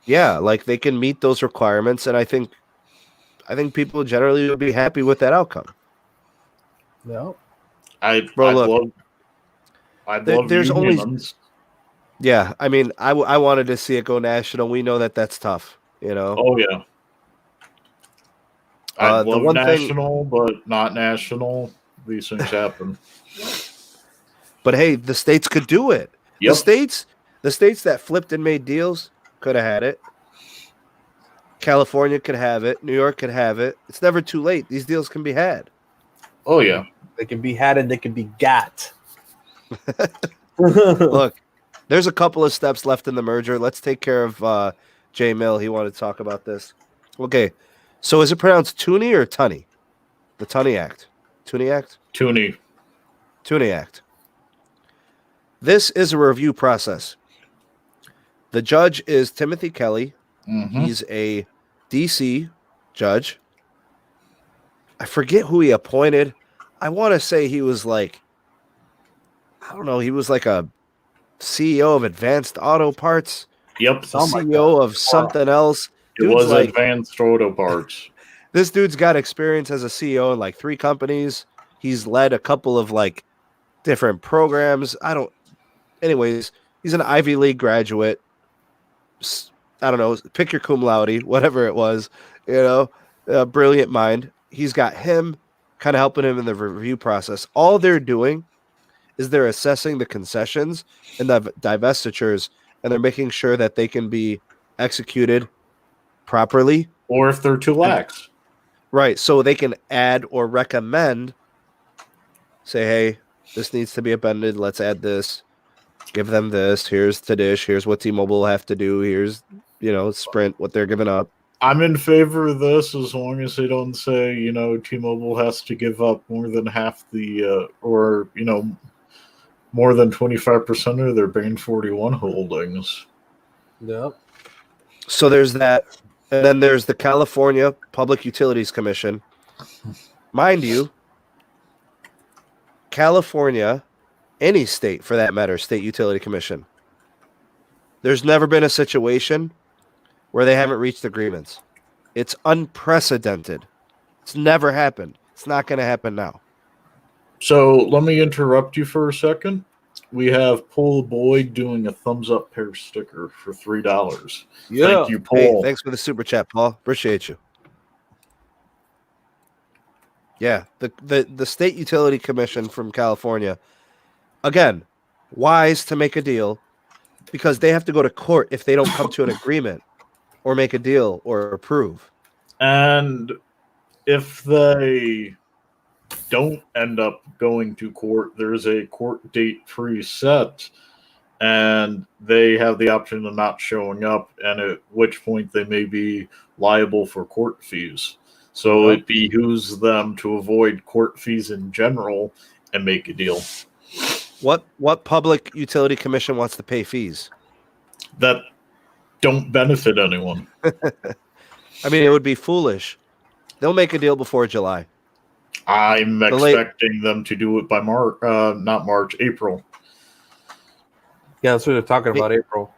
Speaker 1: Yeah, like they can meet those requirements, and I think people generally would be happy with that outcome.
Speaker 2: No,
Speaker 3: I'd love
Speaker 1: there's
Speaker 3: unions.
Speaker 1: only. Yeah, I mean, I wanted to see it go national. We know that that's tough, you know.
Speaker 3: Oh yeah. I'd love national, but not national. These things happen.
Speaker 1: But hey, the states could do it.
Speaker 3: Yep.
Speaker 1: The states that flipped and made deals could have had it. California could have it. New York could have it. It's never too late. These deals can be had.
Speaker 3: Oh yeah,
Speaker 2: they can be had and they can be got.
Speaker 1: Look, there's a couple of steps left in the merger. Let's take care of J Mill. He wanted to talk about this. Okay. So is it pronounced Tooney or Tunney? The Tunney Act. Tooney Act?
Speaker 3: Tooney
Speaker 1: Act. This is a review process. The judge is Timothy Kelly.
Speaker 3: Mm-hmm.
Speaker 1: He's a D.C. judge. I forget who he appointed. I want to say he was like, I don't know, he was like a CEO of Advanced Auto Parts.
Speaker 3: Yep.
Speaker 1: CEO of something else.
Speaker 3: It was like, Advanced Auto Parts.
Speaker 1: This dude's got experience as a CEO in like 3 companies. He's led a couple of like different programs. Anyways, he's an Ivy League graduate. I don't know, pick your cum laude, whatever it was, you know, a brilliant mind. He's got him kind of helping him in the review process. All they're doing is they're assessing the concessions and the divestitures, and they're making sure that they can be executed properly.
Speaker 3: Or if they're too lax.
Speaker 1: Right. So they can add or recommend, say, hey, this needs to be amended. Let's add this. Give them this. Here's to Dish. Here's what T-Mobile will have to do. Here's, Sprint, what they're giving up.
Speaker 3: I'm in favor of this as long as they don't say, T-Mobile has to give up more than half the, more than 25% of their Band 41 holdings.
Speaker 2: Yep.
Speaker 1: So there's that. And then there's the California Public Utilities Commission. Mind you, California, any state for that matter, State Utility Commission, there's never been a situation where they haven't reached agreements. It's unprecedented It's never happened. It's not going to happen now.
Speaker 3: So let me interrupt you for a second. We have Paul Boyd doing a thumbs up pair sticker for $3.
Speaker 2: Yeah.
Speaker 3: Thank you, Paul.
Speaker 1: Hey, thanks for the super chat, Paul. Appreciate you. Yeah, the State Utility Commission from California, again, wise to make a deal because they have to go to court if they don't come to an agreement or make a deal or approve.
Speaker 3: And if they don't end up going to court, there's a court date preset, and they have the option of not showing up, and at which point they may be liable for court fees. So it behooves them to avoid court fees in general and make a deal.
Speaker 1: What public utility commission wants to pay fees
Speaker 3: that don't benefit anyone?
Speaker 1: I mean, it would be foolish. They'll make a deal before July.
Speaker 3: I'm expecting them to do it by April.
Speaker 2: Yeah, that's what they're talking about, April.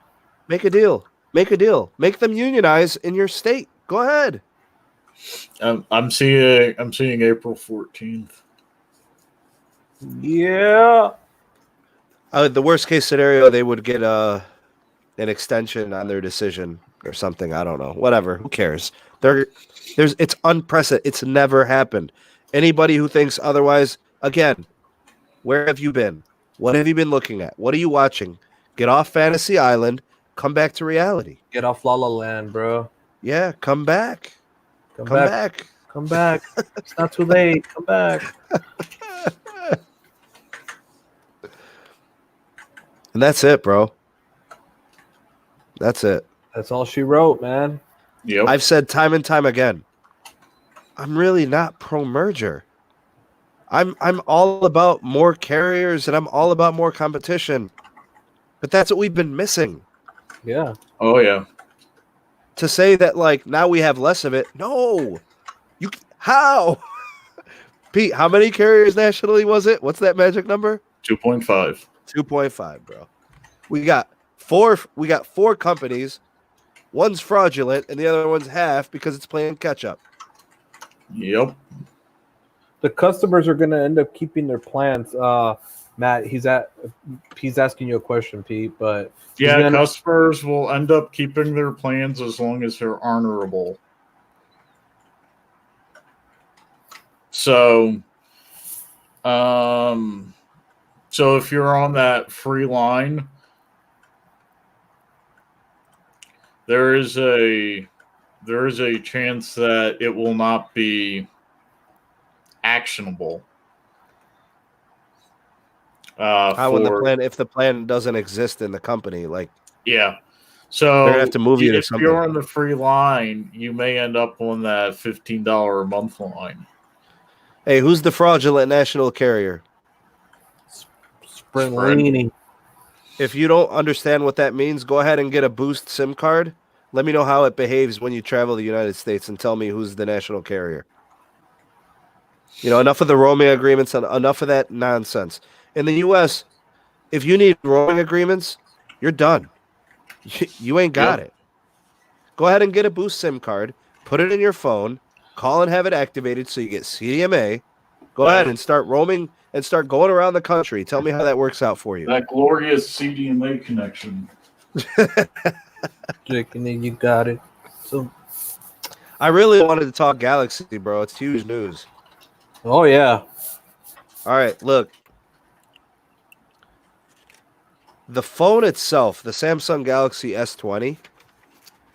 Speaker 1: Make a deal. Make a deal. Make them unionize in your state. Go ahead.
Speaker 3: I'm seeing April 14th.
Speaker 2: Yeah.
Speaker 1: The worst case scenario, they would get an extension on their decision or something. I don't know. Whatever. Who cares? It's unprecedented. It's never happened. Anybody who thinks otherwise, again, where have you been? What have you been looking at? What are you watching? Get off Fantasy Island. Come back to reality.
Speaker 2: Get off La La Land, bro.
Speaker 1: Yeah, come back. Come back.
Speaker 2: Come back. It's not too late. Come back.
Speaker 1: And that's it, bro. That's it.
Speaker 2: That's all she wrote, man.
Speaker 3: Yep.
Speaker 1: I've said time and time again, I'm really not pro-merger. I'm all about more carriers and I'm all about more competition. But that's what we've been missing.
Speaker 2: Yeah.
Speaker 3: Oh, yeah.
Speaker 1: To say that, like, now we have less of it, no. How? Pete, how many carriers nationally was it? What's that magic number?
Speaker 3: 2.5.
Speaker 1: 2.5, bro. We got four companies. One's fraudulent and the other one's half because it's playing catch up.
Speaker 3: Yep.
Speaker 2: The customers are gonna end up keeping their plans. Matt, he's asking you a question, Pete, but
Speaker 3: yeah, customers will end up keeping their plans as long as they're honorable. So if you're on that free line, there is a chance that it will not be actionable.
Speaker 1: If the plan doesn't exist in the company, like
Speaker 3: yeah, so
Speaker 1: they're gonna have to move you to
Speaker 3: if
Speaker 1: something.
Speaker 3: you're on the free line, you may end up on that $15 a month line.
Speaker 1: Hey, who's the fraudulent national carrier?
Speaker 2: Sprint.
Speaker 1: If you don't understand what that means, go ahead and get a Boost SIM card. Let me know how it behaves when you travel the United States and tell me who's the national carrier. You know, enough of the roaming agreements and enough of that nonsense. In the U.S., if you need roaming agreements, you're done. You ain't got it. Go ahead and get a Boost SIM card, put it in your phone, call and have it activated so you get CDMA. Go ahead and start roaming and start going around the country. Tell me how that works out for you.
Speaker 3: That glorious CDMA connection.
Speaker 2: You got it. So,
Speaker 1: I really wanted to talk Galaxy, bro. It's huge news.
Speaker 2: Oh, yeah.
Speaker 1: All right, look. The phone itself, the Samsung Galaxy S20,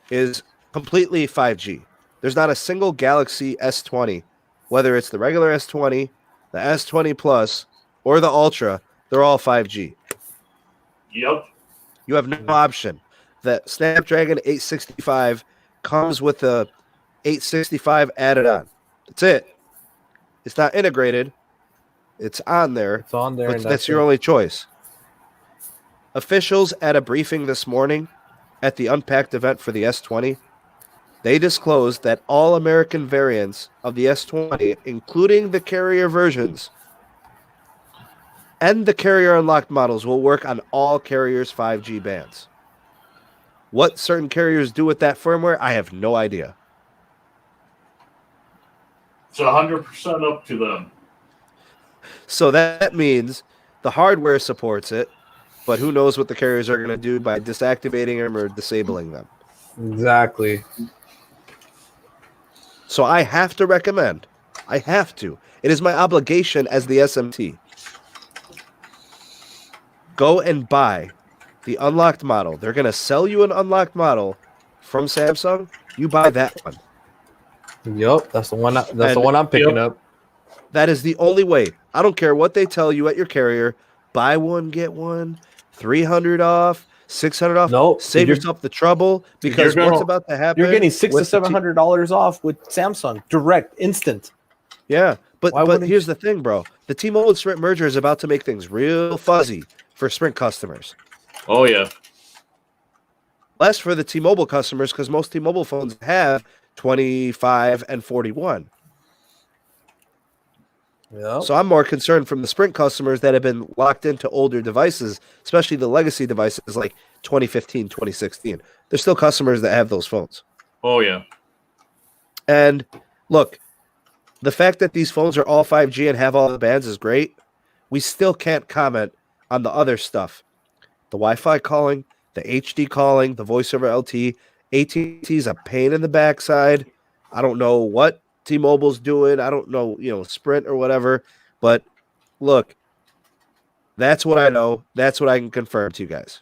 Speaker 1: is completely 5G. There's not a single Galaxy S20, whether it's the regular S20, the S20 Plus, or the Ultra, they're all 5G.
Speaker 3: Yep.
Speaker 1: You have no option. The Snapdragon 865 comes with the 865 added on. That's it. It's not integrated. It's on there.
Speaker 2: It's on there.
Speaker 1: But that's your only choice. Officials at a briefing this morning at the Unpacked event for the S20, they disclosed that all American variants of the S20, including the carrier versions and the carrier unlocked models, will work on all carriers' 5G bands. What certain carriers do with that firmware, I have no idea.
Speaker 3: It's 100% up to them.
Speaker 1: So that means the hardware supports it, but who knows what the carriers are going to do by disactivating them or disabling them.
Speaker 2: Exactly.
Speaker 1: So I have to recommend. I have to. It is my obligation as the SMT. Go and buy the unlocked model. They're going to sell you an unlocked model from Samsung. You buy that one.
Speaker 2: Yep, that's the one. That's the one I'm picking up.
Speaker 1: That is the only way. I don't care what they tell you at your carrier. Buy one, get one, 300 off, 600 off.
Speaker 2: No,
Speaker 1: save yourself the trouble because what's about to happen?
Speaker 2: You're getting $600 to $700 off with Samsung, direct, instant.
Speaker 1: Yeah, but here's the thing, bro. The T-Mobile and Sprint merger is about to make things real fuzzy for Sprint customers.
Speaker 3: Oh yeah.
Speaker 1: Less for the T-Mobile customers because most T-Mobile phones have 25 and 41.
Speaker 2: Yeah.
Speaker 1: So I'm more concerned from the Sprint customers that have been locked into older devices, especially the legacy devices like 2015, 2016. There's still customers that have those phones.
Speaker 3: Oh yeah.
Speaker 1: And look, the fact that these phones are all 5G and have all the bands is great. We still can't comment on the other stuff. The Wi-Fi calling, the HD calling, the voice over LTE. AT&T is a pain in the backside. I don't know what T-Mobile's doing. I don't know, Sprint or whatever. But look, that's what I know. That's what I can confirm to you guys.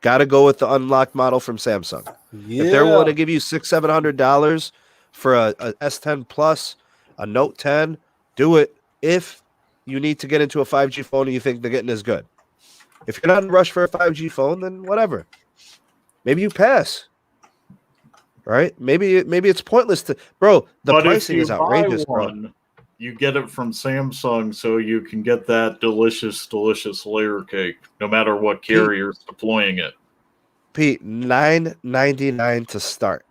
Speaker 1: Got to go with the unlocked model from Samsung.
Speaker 2: Yeah.
Speaker 1: If they're willing to give you $600-$700 for a S10 Plus, a Note 10, do it. If you need to get into a 5G phone and you think they're getting as good. If you're not in a rush for a 5G phone, then whatever. Maybe you pass. Right? Maybe it's pointless to, bro. The pricing is outrageous, bro.
Speaker 3: You get it from Samsung, so you can get that delicious layer cake, no matter what carrier's deploying it.
Speaker 1: Pete, $9.99 to start.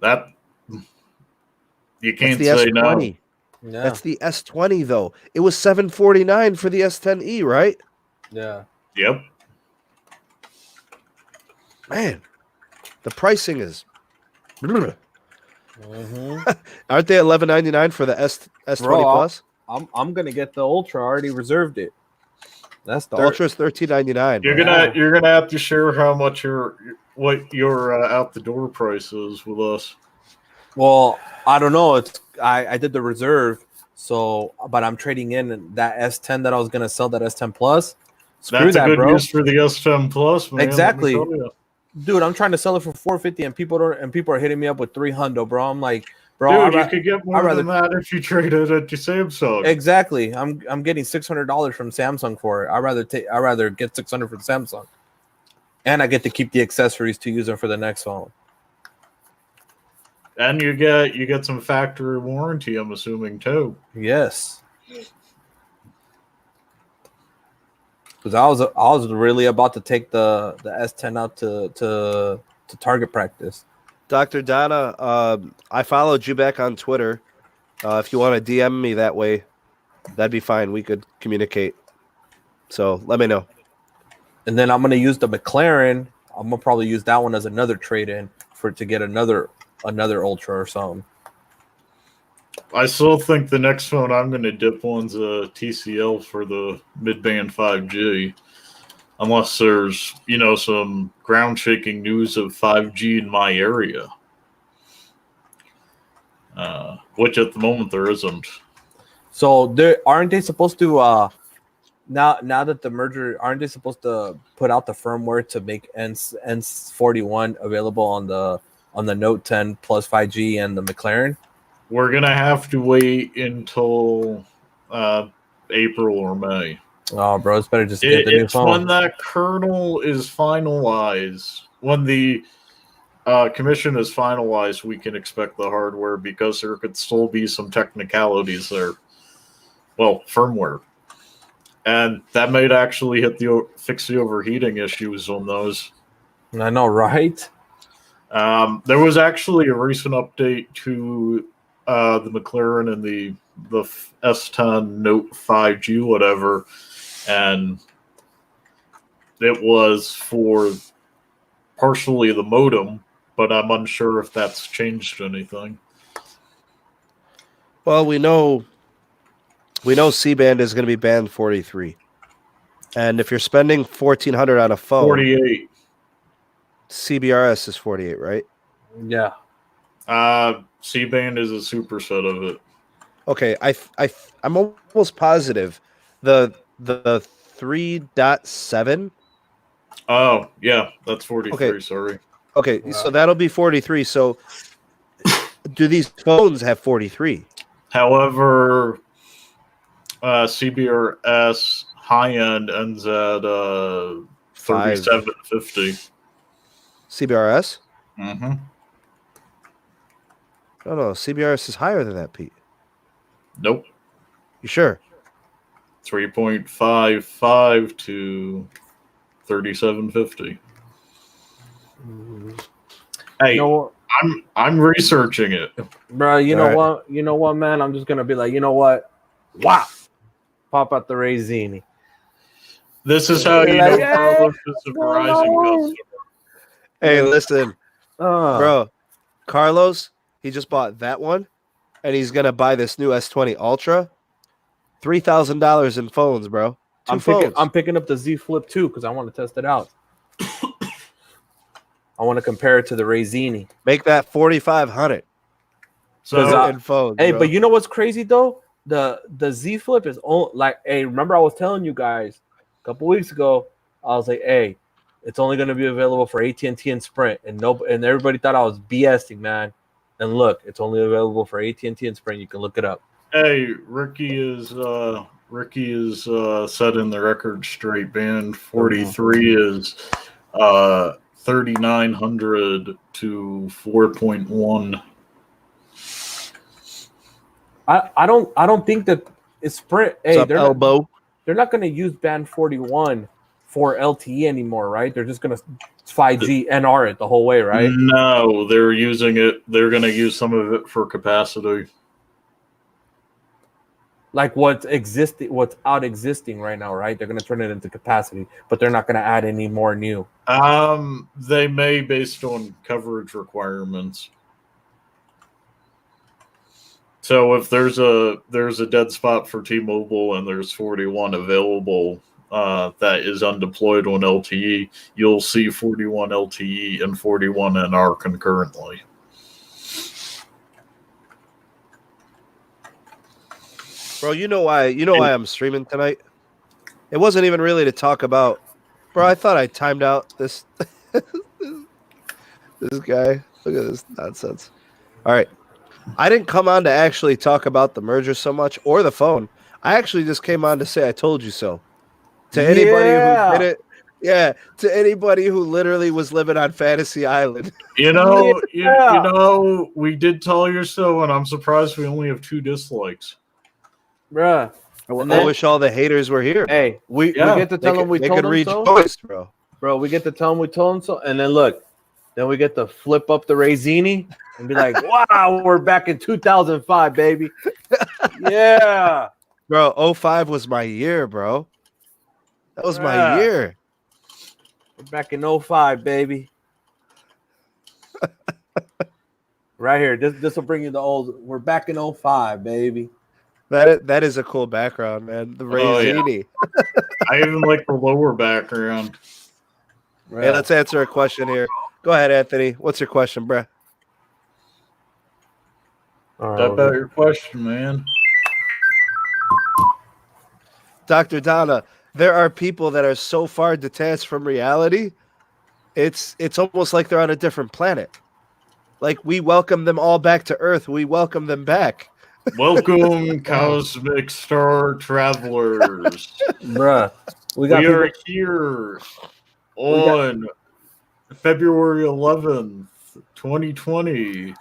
Speaker 3: That you can't say
Speaker 1: S20.
Speaker 3: no.
Speaker 2: Yeah.
Speaker 1: That's the S20 though. It was $749 for the S10e, right?
Speaker 2: Yeah.
Speaker 3: Yep.
Speaker 1: Man, the pricing is.
Speaker 2: Mm-hmm.
Speaker 1: Aren't they $11.99 for the S20 Plus?
Speaker 2: I'm gonna get the Ultra. I already reserved it. That's the
Speaker 1: Ultra is $13.99.
Speaker 3: You're gonna have to share how much what your out the door price is with us.
Speaker 2: Well, I don't know. I did the reserve, but I'm trading in that S10 that I was gonna sell, that S10 Plus.
Speaker 3: That's a good use for the S10 Plus, man.
Speaker 2: Exactly. Dude, I'm trying to sell it for $450 and people are hitting me up with $300, bro. I'm like, bro,
Speaker 3: dude, you could get more than that if you traded it to Samsung.
Speaker 2: Exactly. I'm getting $600 from Samsung for it. I rather get $600 from Samsung. And I get to keep the accessories to use them for the next phone.
Speaker 3: And you get some factory warranty, I'm assuming, too.
Speaker 2: Yes. Because I was really about to take the S10 out to target practice.
Speaker 1: Dr. Donna, I followed you back on Twitter. If you want to DM me that way, that'd be fine. We could communicate. So let me know.
Speaker 2: And then I'm gonna use the McLaren. I'm gonna probably use that one as another trade-in to get another Ultra or something.
Speaker 3: I still think the next phone I'm going to dip on's a TCL for the mid-band 5G. Unless there's, some ground-shaking news of 5G in my area. Which at the moment there isn't.
Speaker 2: So aren't they supposed to now that the merger, aren't they supposed to put out the firmware to make N41 available on the Note 10 Plus 5G and the McLaren?
Speaker 3: We're going to have to wait until April or May.
Speaker 2: Oh, bro, it's better just get the new phone.
Speaker 3: When that kernel is finalized, when the commission is finalized, we can expect the hardware because there could still be some technicalities there. Well, firmware. And that might actually fix the overheating issues on those.
Speaker 2: I know, right?
Speaker 3: There was actually a recent update to the McLaren and the S10 Note 5G, whatever, and it was for partially the modem, but I'm unsure if that's changed anything.
Speaker 1: Well, we know C-band is going to be band 43. And if you're spending $1,400 on a phone,
Speaker 3: 48.
Speaker 1: CBRS is 48, right?
Speaker 2: Yeah.
Speaker 3: C-band is a superset of it.
Speaker 1: Okay, I'm almost positive the 3.7.
Speaker 3: Oh, yeah, that's 43,
Speaker 1: Okay.
Speaker 3: sorry.
Speaker 1: Okay, so that'll be 43. So do these phones have 43?
Speaker 3: However, CBRS high-end ends at 3750.
Speaker 1: CBRS?
Speaker 3: Mm-hmm.
Speaker 1: No, CBRS is higher than that, Pete.
Speaker 3: Nope.
Speaker 1: You sure?
Speaker 3: 3.55 to 3750. Hey,
Speaker 2: You know what,
Speaker 3: I'm researching it.
Speaker 2: bro? You
Speaker 1: All
Speaker 2: know
Speaker 1: right.
Speaker 2: what? You know what, man? I'm just gonna be like, you know what? Wow! Pop out the Razzini.
Speaker 3: This is how you
Speaker 2: Like,
Speaker 3: know
Speaker 2: yeah,
Speaker 3: Carlos is a Verizon customer.
Speaker 1: Hey, listen,
Speaker 2: Uh,
Speaker 1: bro. Carlos, he just bought that one, and he's gonna buy this new S20 Ultra. $3,000 in phones, bro. Two phones.
Speaker 2: I'm picking up the Z Flip 2 because I want to test it out. I want to compare it to the Razzini.
Speaker 1: Make that 4,500
Speaker 3: So,
Speaker 1: in phones.
Speaker 2: Hey,
Speaker 1: bro.
Speaker 2: but you know what's crazy though? The Z Flip is only like, hey, remember I was telling you guys a couple weeks ago, I was like, hey, it's only going to be available for AT&T and Sprint, and everybody thought I was BSing, man. And look, it's only available for AT&T and Sprint. You can look it up.
Speaker 3: hey, Ricky is setting the record straight. Band 43 is 3,900 to 4.1.
Speaker 2: I don't think that it's Sprint. Hey,
Speaker 1: What's up, elbow?
Speaker 2: They're not going to use band 41 for LTE anymore, right? They're just going to 5G NR it the whole way, right?
Speaker 3: No, they're using it. They're going to use some of it for capacity.
Speaker 2: Like what's out existing right now, right? They're going to turn it into capacity, but they're not going to add any more new.
Speaker 3: They may based on coverage requirements. So if there's a dead spot for T-Mobile and there's 41 available that is undeployed on LTE, you'll see 41 LTE and 41 NR concurrently.
Speaker 1: Bro, you know why I'm streaming tonight? It wasn't even really to talk about. Bro, I thought I timed out this this guy. Look at this nonsense. All right. I didn't come on to actually talk about the merger so much or the phone. I actually just came on to say I told you so. To anybody who did it. Yeah, to anybody who literally was living on Fantasy Island.
Speaker 3: You know, we did tell you so, and I'm surprised we only have 2 dislikes.
Speaker 2: Bruh.
Speaker 1: I wish all the haters were here.
Speaker 2: Hey, we get to tell them we told them so.
Speaker 1: Rejoice, bro.
Speaker 2: Bro, we get to tell them we told them so. And then look, then we get to flip up the Razzini and be like, wow, we're back in 2005, baby. Yeah.
Speaker 1: Bro, 05 was my year, bro. That was my year.
Speaker 2: We're back in 05, baby. Right here. This will bring you the old. We're back in 05, baby.
Speaker 1: That is a cool background, man. The Razzini.
Speaker 3: Yeah. I even like the lower background.
Speaker 1: Hey, let's answer a question here. Go ahead, Anthony. What's your question, bruh?
Speaker 3: That about your question, man.
Speaker 1: Dr. Donna, there are people that are so far detached from reality, it's almost like they're on a different planet. Like we welcome them all back to Earth. We welcome them back.
Speaker 3: Welcome, cosmic star travelers.
Speaker 2: Bruh. We
Speaker 3: are here on February 11th, 2020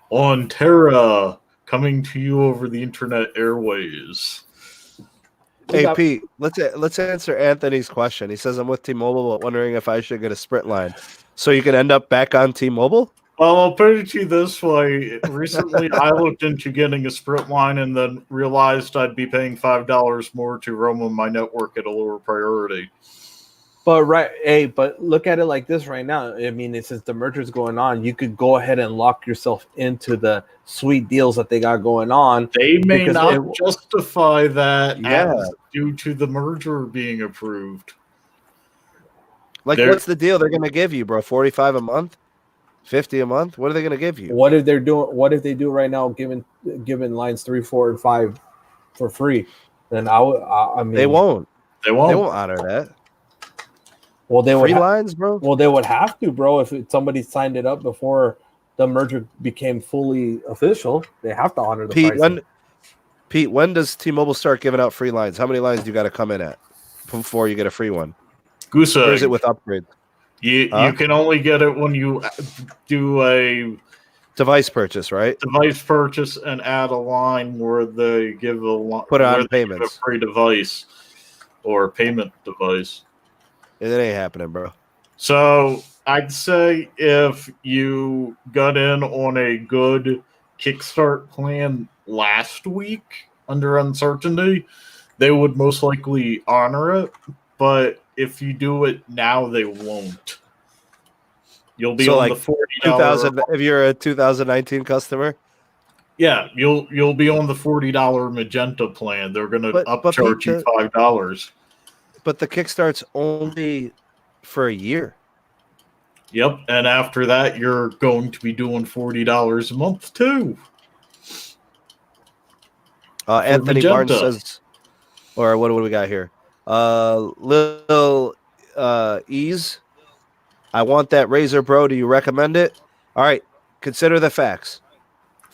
Speaker 3: on Terra, coming to you over the internet airways.
Speaker 1: Hey, Pete, let's answer Anthony's question. He says, I'm with T-Mobile, but wondering if I should get a Sprint line. So you can end up back on T-Mobile?
Speaker 3: Well, I'll put it to you this way. Recently, I looked into getting a Sprint line and then realized I'd be paying $5 more to roam on my network at a lower priority.
Speaker 2: But look at it like this right now. I mean, since the merger's going on, you could go ahead and lock yourself into the sweet deals that they got going on.
Speaker 3: They may not justify that
Speaker 1: Yeah.
Speaker 3: due to the merger being approved.
Speaker 1: Like, what's the deal they're going to give you, bro? 45 a month? 50 a month? What are they going to give you?
Speaker 2: What if they're doing? What if they do right now, giving lines 3, 4, and 5 for free? Then I mean,
Speaker 1: they won't.
Speaker 3: They won't
Speaker 1: honor that.
Speaker 2: Well, they
Speaker 1: free
Speaker 2: would
Speaker 1: lines, bro.
Speaker 2: Well, they would have to, bro. If somebody signed it up before the merger became fully official, they have to honor the pricing.
Speaker 1: Pete, when does T-Mobile start giving out free lines? How many lines do you got to come in at before you get a free one?
Speaker 3: Goose egg.
Speaker 1: Or is it with upgrades?
Speaker 3: You can only get it when you do a
Speaker 1: device purchase, right?
Speaker 3: Device purchase and add a line where they give
Speaker 1: put it on payments,
Speaker 3: a free device or payment device.
Speaker 1: It ain't happening, bro.
Speaker 3: So I'd say if you got in on a good Kickstart plan last week under uncertainty, they would most likely honor it. But if you do it now, they won't. You'll be on the $40.
Speaker 1: If you're a 2019 customer,
Speaker 3: yeah, you'll be on the $40 Magenta plan. They're going to upcharge you $5.
Speaker 1: But the Kickstart's only for a year.
Speaker 3: Yep, and after that, you're going to be doing $40 a month too.
Speaker 1: Anthony Barnes says, or what do we got here? Lil Ease, I want that Razor, bro. Do you recommend it? All right, consider the facts.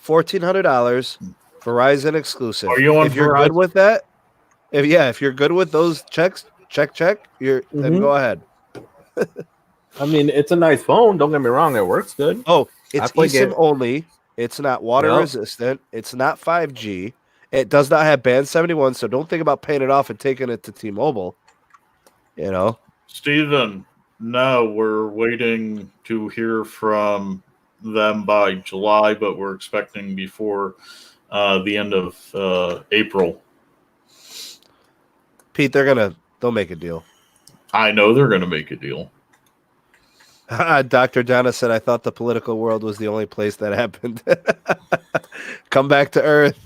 Speaker 1: $1,400, Verizon exclusive.
Speaker 3: Are you on
Speaker 1: if you're
Speaker 3: Verizon?
Speaker 1: Good with that, if you're good with those checks, check. Then go ahead.
Speaker 2: I mean, it's a nice phone. Don't get me wrong; it works good.
Speaker 1: Oh, it's eSIM only. It's not water resistant. It's not 5G. It does not have Band 71. So don't think about paying it off and taking it to T-Mobile. You know,
Speaker 3: Steven. No, we're waiting to hear from them by July, but we're expecting before the end of April.
Speaker 1: Pete, they'll make a deal.
Speaker 3: I know they're gonna make a deal.
Speaker 1: Dr. Donna said, I thought the political world was the only place that happened. Come back to Earth.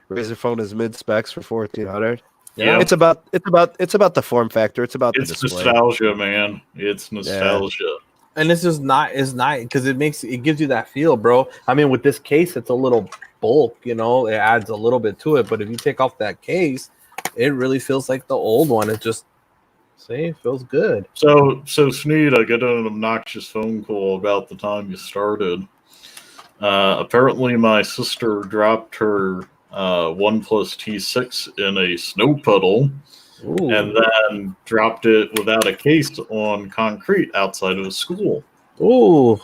Speaker 1: Razer phone is mid specs for $1,400.
Speaker 3: Yeah,
Speaker 1: it's about the form factor. It's about the display.
Speaker 3: Nostalgia, man. It's nostalgia.
Speaker 2: Yeah. And it's just not because it gives you that feel, bro. I mean, with this case, it's a little bulk, it adds a little bit to it. But if you take off that case, it really feels like the old one. It just it feels good.
Speaker 3: So Sneed, I get an obnoxious phone call about the time you started. Apparently, my sister dropped her OnePlus T6 in a snow puddle. Ooh. And then dropped it without a case on concrete outside of a school.
Speaker 2: Ooh.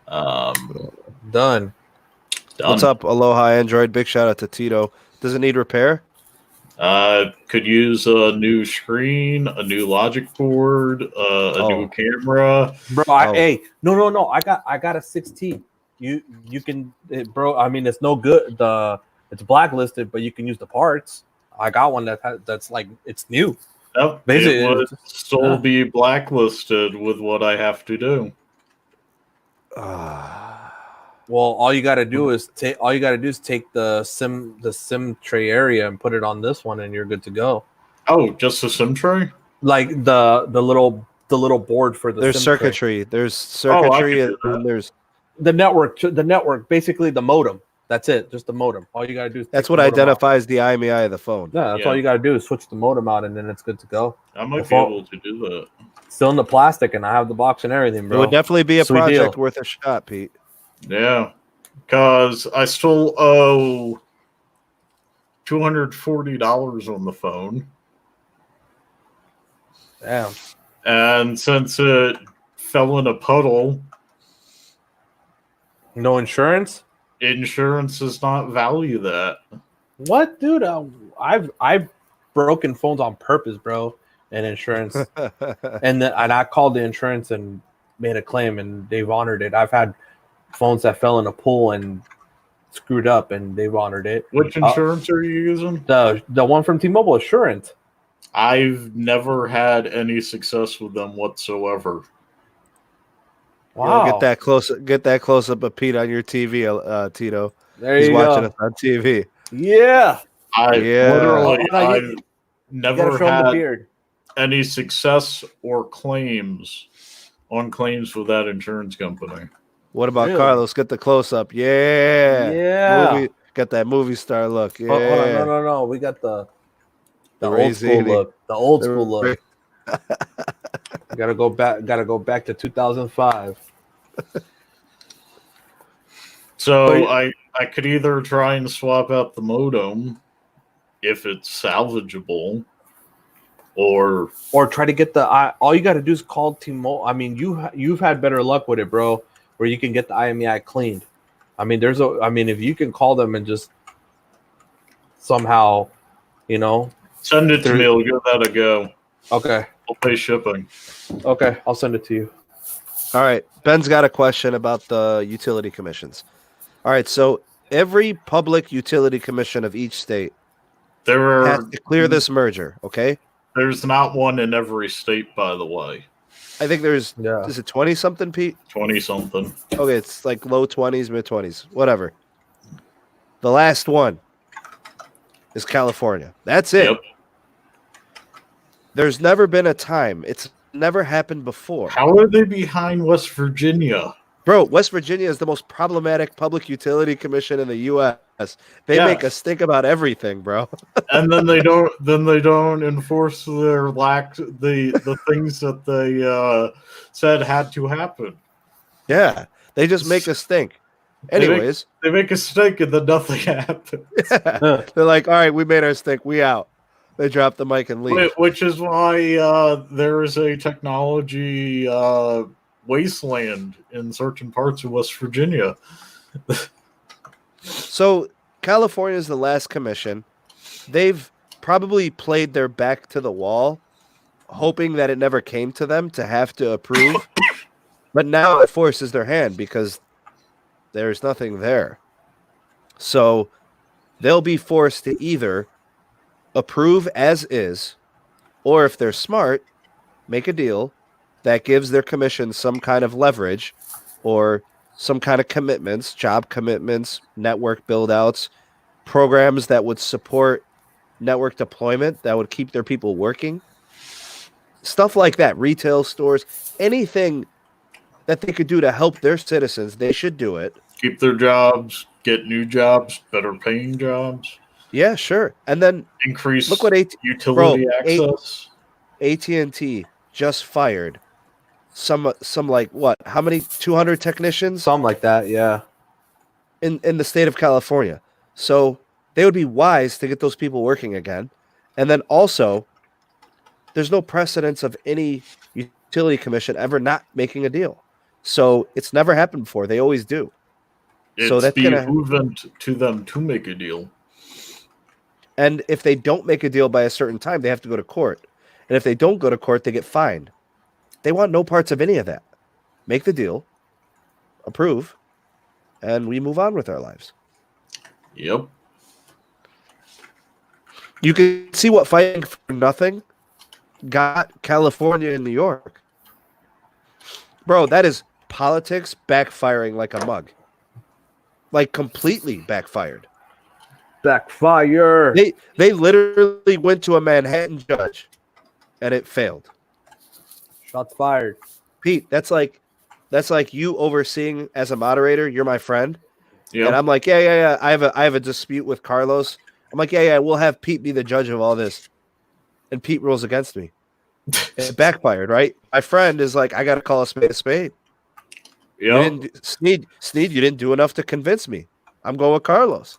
Speaker 2: Done.
Speaker 1: What's up, Aloha Android? Big shout out to Tito. Does it need repair?
Speaker 3: Could use a new screen, a new logic board, a new camera.
Speaker 2: Bro, no. I got a 6T. You can, bro. I mean, it's no good. It's blacklisted, but you can use the parts. I got one that's like it's new.
Speaker 3: Yep, basically, it would still be blacklisted with what I have to do.
Speaker 2: Well, all you got to do is take the SIM tray area and put it on this one, and you're good to go.
Speaker 3: Oh, just a SIM tray?
Speaker 2: Like the little board for the.
Speaker 1: There's
Speaker 2: SIM
Speaker 1: circuitry.
Speaker 2: Tray.
Speaker 1: There's circuitry, and there's
Speaker 2: the network. Basically, the modem. That's it. Just the modem. All you gotta do is
Speaker 1: that's what identifies the IMEI of the phone.
Speaker 2: Yeah, that's all you gotta do is switch the modem out, and then it's good to go.
Speaker 3: I might be able to do that.
Speaker 2: Still in the plastic, and I have the box and everything, bro.
Speaker 1: It would definitely be a project worth a shot, Pete.
Speaker 3: Yeah, because I still owe $240 on the phone.
Speaker 2: Damn.
Speaker 3: And since it fell in a puddle,
Speaker 2: no insurance.
Speaker 3: Insurance does not value that.
Speaker 2: What, dude? I've broken phones on purpose, bro, and insurance. and I called the insurance and made a claim, and they've honored it. I've had phones that fell in a pool and screwed up, and they've honored it.
Speaker 3: Which insurance are you using?
Speaker 2: The one from T-Mobile Assurance.
Speaker 3: I've never had any success with them whatsoever.
Speaker 2: Wow.
Speaker 1: Get that close up of Pete on your TV, Tito.
Speaker 2: There
Speaker 1: He's
Speaker 2: you
Speaker 1: watching
Speaker 2: go.
Speaker 1: us on TV.
Speaker 2: Yeah.
Speaker 3: Literally,
Speaker 2: Oh, no,
Speaker 3: I've
Speaker 2: you gotta
Speaker 3: never
Speaker 2: show him the
Speaker 3: had
Speaker 2: beard.
Speaker 3: any success or claims on claims with that insurance company.
Speaker 1: What about
Speaker 2: Really?
Speaker 1: Carlos? Get the close up. Yeah.
Speaker 2: Yeah.
Speaker 1: Get that movie star look. Yeah.
Speaker 2: Hold on, no. We got the
Speaker 1: The
Speaker 2: old school
Speaker 1: Razzini.
Speaker 2: look. The old
Speaker 1: The
Speaker 2: school look. Gotta go back to 2005.
Speaker 3: So I could either try and swap out the modem if it's salvageable, or
Speaker 2: try to get the all you got to do is call T-Mobile. I mean, you've had better luck with it, bro, where you can get the IMEI cleaned. I mean, if you can call them and just somehow,
Speaker 3: send it to me. I'll give that a go.
Speaker 2: Okay.
Speaker 3: I'll pay shipping.
Speaker 2: Okay, I'll send it to you.
Speaker 1: All right. Ben's got a question about the utility commissions. All right. So every public utility commission of each state has to clear this merger. Okay.
Speaker 3: There's not one in every state, by the way.
Speaker 1: I think is it 20 something, Pete?
Speaker 3: 20 something.
Speaker 1: Okay. It's like low 20s, mid 20s, whatever. The last one is California. That's it.
Speaker 3: Yep.
Speaker 1: There's never been a time. It's never happened before.
Speaker 3: How are they behind West Virginia?
Speaker 1: Bro, West Virginia is the most problematic public utility commission in the U.S. They make us think about everything, bro.
Speaker 3: And then they don't enforce their the things that they said had to happen.
Speaker 1: Yeah, they just make us think. Anyways,
Speaker 3: they make a stink and then nothing happens.
Speaker 1: They're like, all right, we made our stink. We out. They drop the mic and leave.
Speaker 3: Which is why there is a technology wasteland in certain parts of West Virginia.
Speaker 1: So California is the last commission. They've probably played their back to the wall, hoping that it never came to them to have to approve. But now it forces their hand because there's nothing there. So they'll be forced to either approve as is, or if they're smart, make a deal that gives their commission some kind of leverage or some kind of commitments, job commitments, network build-outs, programs that would support network deployment, that would keep their people working, stuff like that, retail stores, anything that they could do to help their citizens, they should do it.
Speaker 3: Keep their jobs, get new jobs, better paying jobs.
Speaker 1: Yeah, sure. And then
Speaker 3: increase
Speaker 1: look what
Speaker 3: utility access.
Speaker 1: AT&T just fired some like what? How many? 200 technicians?
Speaker 2: Something like that, yeah.
Speaker 1: In the state of California. So they would be wise to get those people working again. And then also, there's no precedence of any utility commission ever not making a deal. So it's never happened before. They always do.
Speaker 3: It's behoovant to them to make a deal.
Speaker 1: And if they don't make a deal by a certain time, they have to go to court. And if they don't go to court, they get fined. They want no parts of any of that. Make the deal, approve, and we move on with our lives.
Speaker 3: Yep.
Speaker 1: You can see what fighting for nothing got California and New York. Bro, that is politics backfiring like a mug. Like completely backfired.
Speaker 2: Backfire.
Speaker 1: They literally went to a Manhattan judge and it failed.
Speaker 2: Shots fired.
Speaker 1: Pete, that's like you overseeing as a moderator. You're my friend.
Speaker 3: Yep.
Speaker 1: And I'm like, yeah. I have a dispute with Carlos. I'm like, yeah, we'll have Pete be the judge of all this. And Pete rules against me. It backfired, right? My friend is like, I got to call a spade a spade.
Speaker 3: Yeah.
Speaker 1: Sneed, you didn't do enough to convince me. I'm going with Carlos.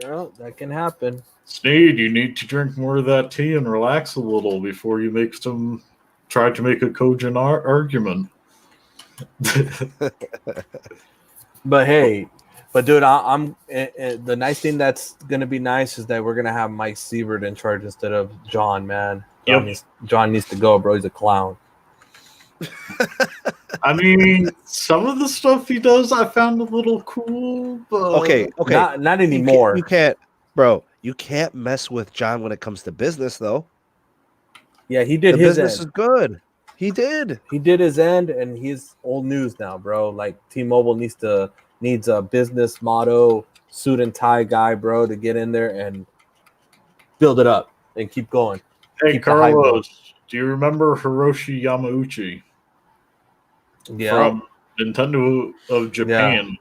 Speaker 2: Yeah, that can happen.
Speaker 3: Sneed, you need to drink more of that tea and relax a little before you try to make a cogent argument.
Speaker 2: But hey, dude, I'm the nice thing that's gonna be nice is that we're gonna have Mike Siebert in charge instead of John. Man, John needs to go, bro. He's a clown.
Speaker 3: I mean, some of the stuff he does I found a little cool, but
Speaker 1: Okay.
Speaker 2: Not anymore.
Speaker 1: You can't, bro. You can't mess with John when it comes to business, though.
Speaker 2: Yeah, he did
Speaker 1: The
Speaker 2: his
Speaker 1: business
Speaker 2: end.
Speaker 1: is good. He did.
Speaker 2: He did his end, and he's old news now, bro. Like T-Mobile needs a business motto, suit and tie guy, bro, to get in there and build it up and keep going.
Speaker 3: Hey,
Speaker 2: Keep the hype going.
Speaker 3: Carlos, do you remember Hiroshi Yamauchi
Speaker 2: Yeah.
Speaker 3: from Nintendo of Japan?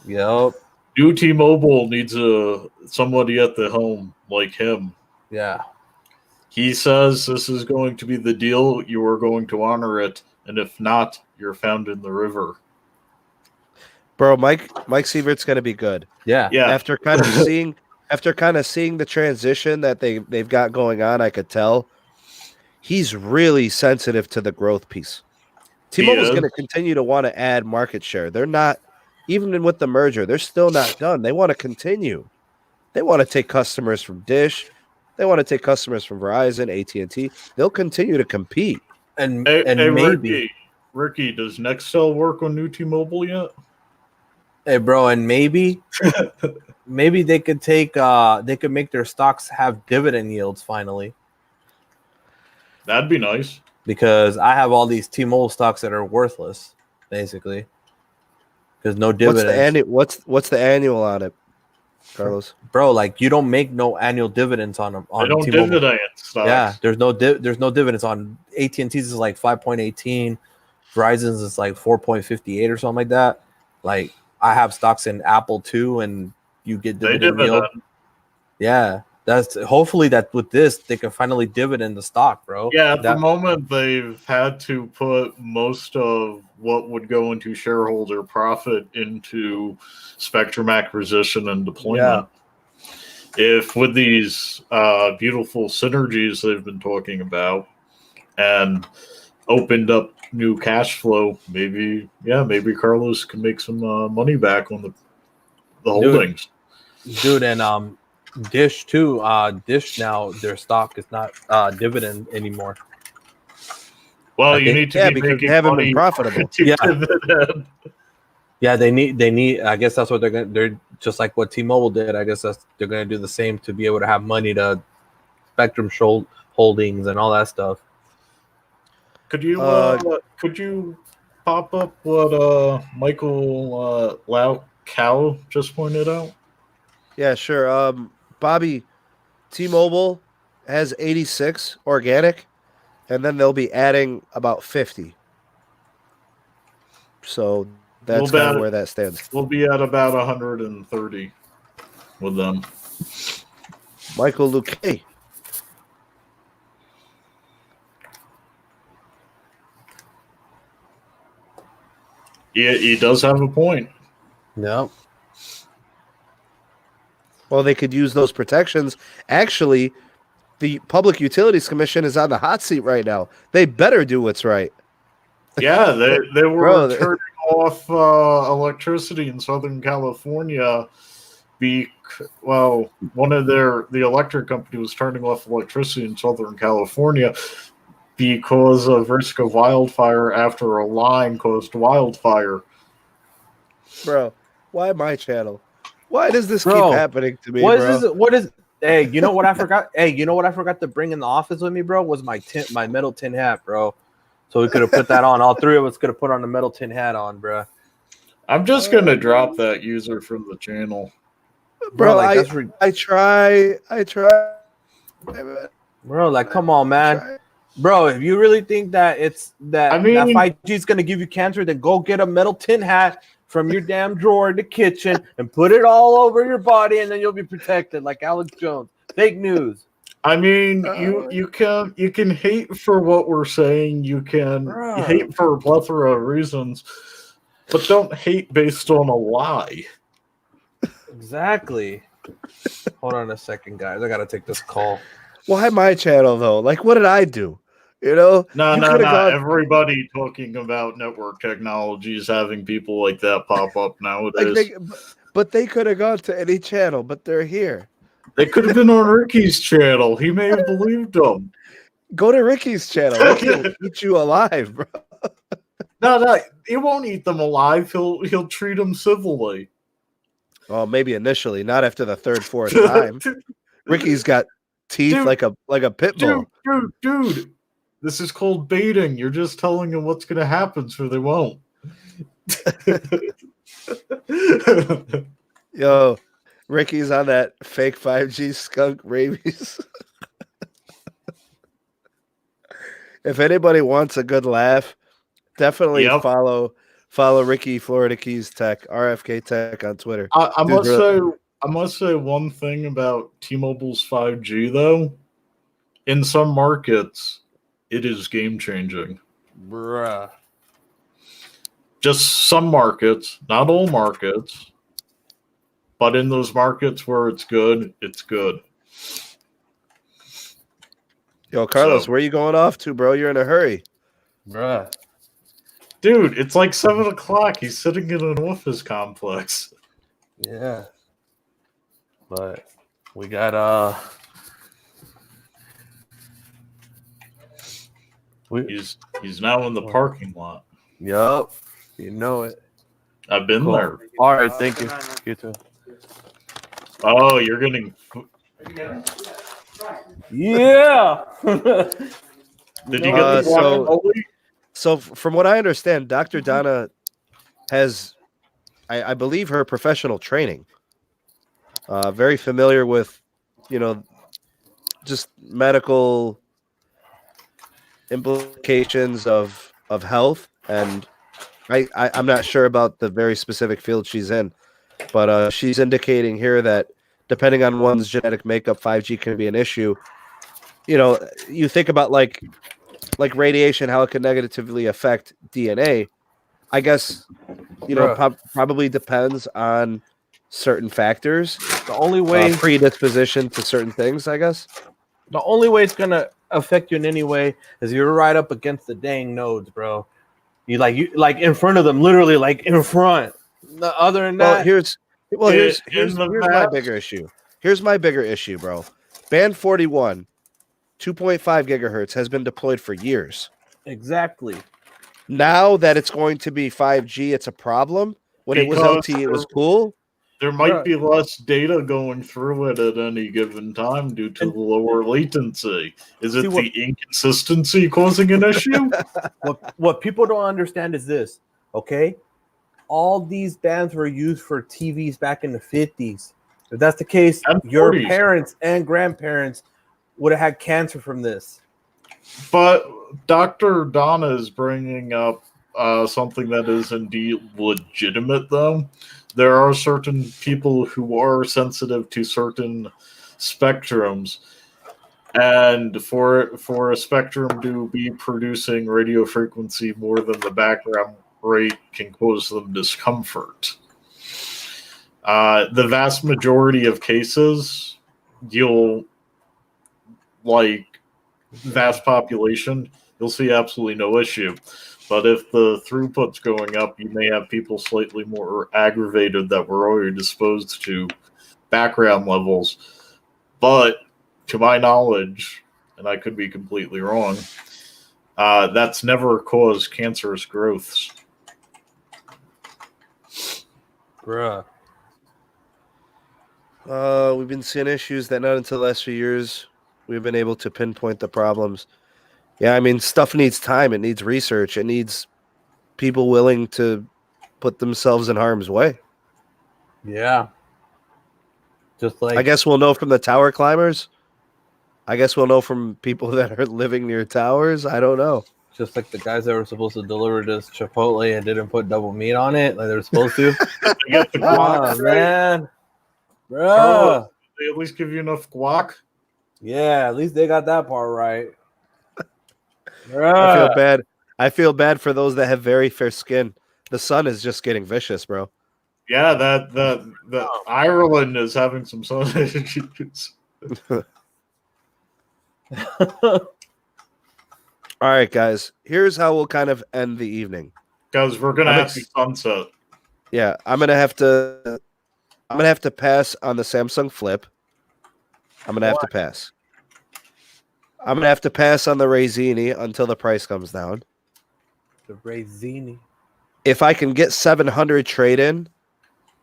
Speaker 2: Yep.
Speaker 3: New T-Mobile needs somebody at the helm like him.
Speaker 2: Yeah.
Speaker 3: He says this is going to be the deal. You are going to honor it, and if not, you're found in the river.
Speaker 1: Bro, Mike Sievert's going to be good.
Speaker 2: Yeah.
Speaker 3: Yeah.
Speaker 1: After kind of seeing the transition that they've got going on, I could tell he's really sensitive to the growth piece. T-Mobile's going to continue to want to add market share. They're not, even with the merger, they're still not done. They want to continue. They want to take customers from Dish. They want to take customers from Verizon, AT&T. They'll continue to compete.
Speaker 2: And
Speaker 3: maybe Ricky, does Nextel work on new T-Mobile yet?
Speaker 2: Hey, bro, and maybe they could make their stocks have dividend yields finally.
Speaker 3: That'd be nice.
Speaker 2: Because I have all these T-Mobile stocks that are worthless, basically. Because no dividends.
Speaker 1: What's the annual on it, Carlos?
Speaker 2: Bro, like you don't make no annual dividends on them.
Speaker 3: They don't
Speaker 2: T-Mobile.
Speaker 3: dividend stocks.
Speaker 2: Yeah, there's no dividends on AT&T's is like 5.18, Verizon's is like 4.58 or something like that. Like I have stocks in Apple too, and you get dividend yield. Yeah, that's hopefully that with this they can finally dividend the stock, bro.
Speaker 3: Yeah, at the moment they've had to put most of what would go into shareholder profit into spectrum acquisition and deployment. Yeah. If with these beautiful synergies they've been talking about and opened up new cash flow, maybe Carlos can make some money back on the holdings.
Speaker 2: Dude, and Dish too. Dish now their stock is not dividend anymore.
Speaker 3: Well, you need to be
Speaker 1: because they haven't been profitable.
Speaker 2: Yeah, they need. I guess that's what they're just like what T-Mobile did. I guess they're gonna do the same to be able to have money to spectrum holdings and all that stuff.
Speaker 3: Could you pop up what Michael Cow just pointed out?
Speaker 1: Yeah, sure. Bobby, T-Mobile has 86 organic, and then they'll be adding about 50. So that's kind of where that stands.
Speaker 3: We'll be at about 130 with them.
Speaker 1: Michael Luque.
Speaker 3: He does have a point.
Speaker 2: No.
Speaker 1: Well, they could use those protections. Actually, the Public Utilities Commission is on the hot seat right now. They better do what's right.
Speaker 3: Yeah, they were turning off electricity in Southern California. The electric company was turning off electricity in Southern California because of risk of wildfire after a line caused wildfire.
Speaker 1: Bro, why my channel? Why does this keep happening to me, bro?
Speaker 2: What is? Hey, you know what I forgot? I forgot to bring in the office with me, bro? Was my metal tin hat, bro. So we could have put that on. All three of us could have put on the metal tin hat on, bro.
Speaker 3: I'm just gonna drop that user from the channel,
Speaker 1: bro. I try.
Speaker 2: Bro, like, come on, man. Bro, if you really think that that 5G is gonna give you cancer, then go get a metal tin hat from your damn drawer in the kitchen and put it all over your body, and then you'll be protected like Alex Jones. Fake news.
Speaker 3: I mean, you can hate for what we're saying. You can hate for a plethora of reasons, but don't hate based on a lie.
Speaker 2: Exactly. Hold on a second, guys. I gotta take this call.
Speaker 1: Why my channel though? Like, what did I do? You know?
Speaker 3: No. Everybody talking about network technologies, having people like that pop up nowadays.
Speaker 1: But they could have gone to any channel, but they're here.
Speaker 3: They could have been on Ricky's channel. He may have believed them.
Speaker 1: Go to Ricky's channel. He'll eat you alive, bro.
Speaker 3: No, he won't eat them alive. He'll treat them civilly.
Speaker 1: Well, maybe initially, not after the third, fourth time. Ricky's got teeth
Speaker 3: Dude,
Speaker 1: like a pit bull.
Speaker 3: Dude. This is called baiting. You're just telling them what's going to happen so they won't.
Speaker 1: Yo, Ricky's on that fake 5G skunk rabies. If anybody wants a good laugh, definitely follow Ricky Florida Keys Tech, RFK Tech on Twitter.
Speaker 3: I must say one thing about T-Mobile's 5G though. In some markets, it is game changing.
Speaker 2: Bruh.
Speaker 3: Just some markets, not all markets, but in those markets where it's good, it's good.
Speaker 1: Yo, Carlos, where you going off to, bro? You're in a hurry.
Speaker 2: Bruh.
Speaker 3: Dude, it's like 7 o'clock. He's sitting in an office complex.
Speaker 2: Yeah. But we got
Speaker 3: He's now in the parking lot.
Speaker 2: Yup. You know it.
Speaker 3: I've been there.
Speaker 2: All right, thank you. You too.
Speaker 3: Oh, you're getting.
Speaker 2: Yeah.
Speaker 3: Did you get the
Speaker 1: So from what I understand, Dr. Donna has, I believe, her professional training. Very familiar with, just medical implications of health, and I'm not sure about the very specific field she's in, but she's indicating here that depending on one's genetic makeup, 5G can be an issue. You think about like radiation, how it can negatively affect DNA. I guess, probably depends on certain factors.
Speaker 2: The only way
Speaker 1: predisposition to certain things, I guess.
Speaker 2: The only way it's gonna affect you in any way is you're right up against the dang nodes, bro. You like in front of them, literally like in front. Other than that,
Speaker 1: here's my bigger issue. Here's my bigger issue, bro. Band 41, 2.5 gigahertz has been deployed for years.
Speaker 2: Exactly.
Speaker 1: Now that it's going to be 5G, it's a problem. When it was LTE, it was cool.
Speaker 3: There might be less data going through it at any given time due to the lower latency. Is it the inconsistency causing an issue?
Speaker 2: What people don't understand is this, okay? All these bands were used for TVs back in the 50s. If that's the case, your parents and grandparents would have had cancer from this.
Speaker 3: But Dr. Donna is bringing up something that is indeed legitimate, though. There are certain people who are sensitive to certain spectrums, and for a spectrum to be producing radio frequency more than the background rate can cause them discomfort. The vast majority of cases, vast population, you'll see absolutely no issue. But if the throughput's going up, you may have people slightly more aggravated that were already disposed to background levels. But to my knowledge, and I could be completely wrong, that's never caused cancerous growths.
Speaker 2: Bruh.
Speaker 1: We've been seeing issues that not until the last few years we've been able to pinpoint the problems. Yeah, I mean, stuff needs time. It needs research. It needs people willing to put themselves in harm's way.
Speaker 2: Yeah. Just like,
Speaker 1: I guess we'll know from the tower climbers. I guess we'll know from people that are living near towers. I don't know.
Speaker 2: Just like the guys that were supposed to deliver this Chipotle and didn't put double meat on it like they were supposed to. Oh, man. Bro.
Speaker 3: They at least give you enough guac?
Speaker 2: Yeah, at least they got that part right.
Speaker 1: I feel bad for those that have very fair skin. The sun is just getting vicious, bro.
Speaker 3: Yeah, that Ireland is having some sun issues.
Speaker 1: All right, guys. Here's how we'll kind of end the evening.
Speaker 3: Guys, we're gonna have to sunset.
Speaker 1: Yeah, I'm gonna have to pass on the Samsung Flip. I'm gonna have to pass. I'm gonna have to pass on the Razini until the price comes down.
Speaker 2: The Razini.
Speaker 1: If I can get 700 trade in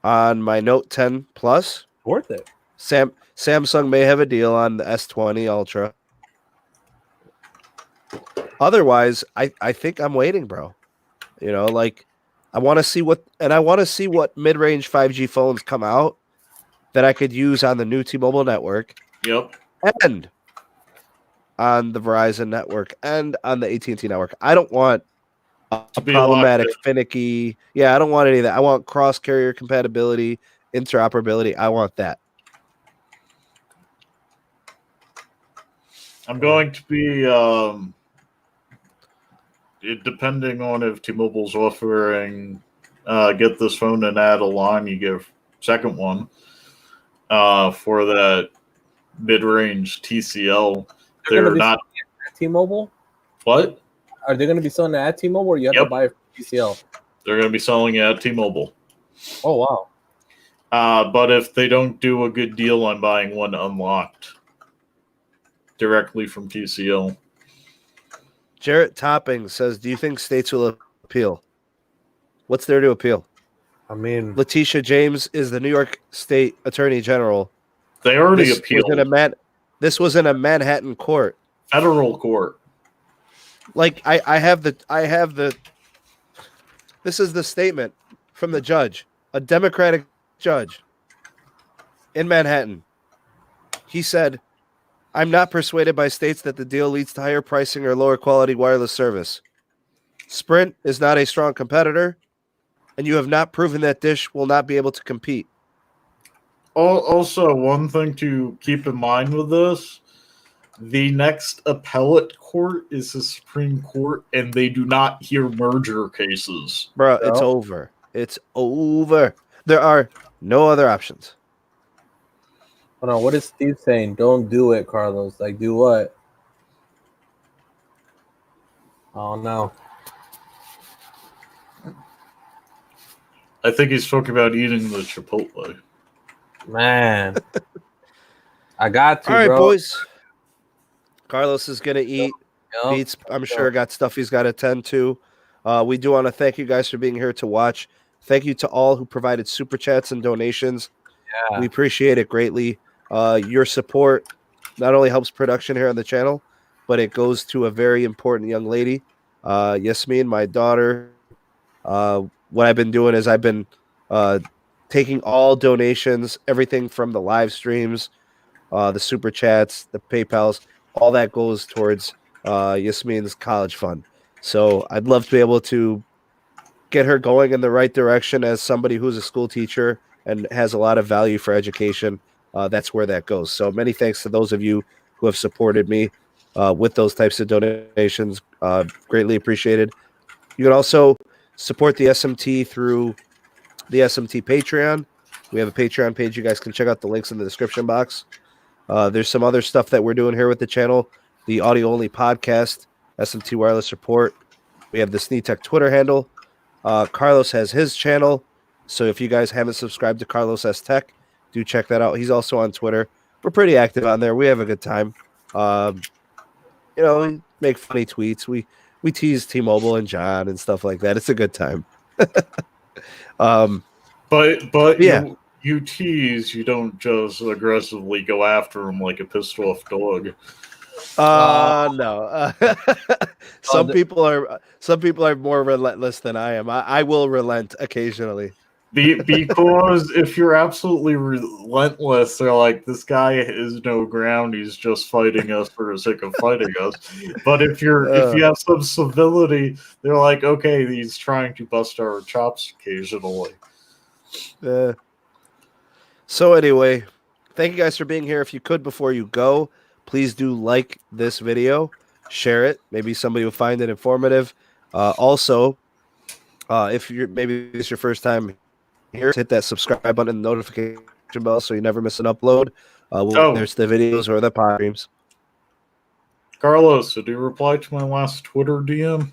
Speaker 1: on my Note 10 Plus,
Speaker 2: worth it.
Speaker 1: Samsung may have a deal on the S20 Ultra. Otherwise, I think I'm waiting, bro. You know, like I want to see what mid-range 5G phones come out that I could use on the new T-Mobile network.
Speaker 3: Yep.
Speaker 1: And on the Verizon network and on the AT&T network. I don't want a problematic, finicky. Yeah, I don't want any of that. I want cross-carrier compatibility, interoperability. I want that.
Speaker 3: I'm going to be, depending on if T-Mobile's offering, get this phone and add a line, you get a second one for that mid-range TCL. They're not
Speaker 2: T-Mobile.
Speaker 3: What?
Speaker 2: Are they going to be selling it at T-Mobile, or you have to buy it from TCL?
Speaker 3: They're going to be selling it at T-Mobile.
Speaker 2: Oh wow!
Speaker 3: But if they don't do a good deal on buying one unlocked directly from TCL.
Speaker 1: Jarrett Topping says, "Do you think states will appeal? What's there to appeal?"
Speaker 2: I mean,
Speaker 1: Letitia James is the New York State Attorney General.
Speaker 3: They already appealed.
Speaker 1: This was in a Manhattan court,
Speaker 3: federal court.
Speaker 1: Like I have the. This is the statement from the judge, a Democratic judge in Manhattan. He said, "I'm not persuaded by states that the deal leads to higher pricing or lower quality wireless service. Sprint is not a strong competitor, and you have not proven that Dish will not be able to compete."
Speaker 3: Also, one thing to keep in mind with this, the next appellate court is the Supreme Court, and they do not hear merger cases.
Speaker 1: Bro, it's over. It's over. There are no other options.
Speaker 2: Hold on, what is Steve saying? Don't do it, Carlos. Like, do what? Oh, no.
Speaker 3: I think he's talking about eating the Chipotle.
Speaker 2: Man. I got to,
Speaker 1: All right,
Speaker 2: bro.
Speaker 1: boys. Carlos is going to eat.
Speaker 2: Yep.
Speaker 1: Beats, I'm sure, got stuff he's got to attend to. We do want to thank you guys for being here to watch. Thank you to all who provided super chats and donations.
Speaker 2: Yeah.
Speaker 1: We appreciate it greatly. Your support not only helps production here on the channel, but it goes to a very important young lady, Yasmin, my daughter. What I've been doing is I've been taking all donations, everything from the live streams, the super chats, the PayPals, all that goes towards Yasmin's college fund. So I'd love to be able to get her going in the right direction as somebody who's a school teacher and has a lot of value for education. That's where that goes. So many thanks to those of you who have supported me with those types of donations. Greatly appreciated. You can also support the SMT through the SMT Patreon. We have a Patreon page. You guys can check out the links in the description box. There's some other stuff that we're doing here with the channel. The audio-only podcast, SMT Wireless Report. We have the SneeTech Twitter handle. Carlos has his channel. So if you guys haven't subscribed to Carlos S. Tech, do check that out. He's also on Twitter. We're pretty active on there. We have a good time. We make funny tweets. We tease T-Mobile and John and stuff like that. It's a good time.
Speaker 3: But
Speaker 1: yeah.
Speaker 3: You tease, you don't just aggressively go after him like a pissed off dog.
Speaker 1: No. Some people are more relentless than I am. I will relent occasionally.
Speaker 3: Because if you're absolutely relentless, they're like, this guy is no ground. He's just fighting us for the sake of fighting us. But if you have some civility, they're like, okay, he's trying to bust our chops occasionally.
Speaker 1: So anyway, thank you guys for being here. If you could, before you go, please do like this video, share it. Maybe somebody will find it informative. Also, if maybe it's your first time here, hit that subscribe button and notification bell so you never miss an upload. There's the videos or the pod streams.
Speaker 3: Carlos, did you reply to my last Twitter DM?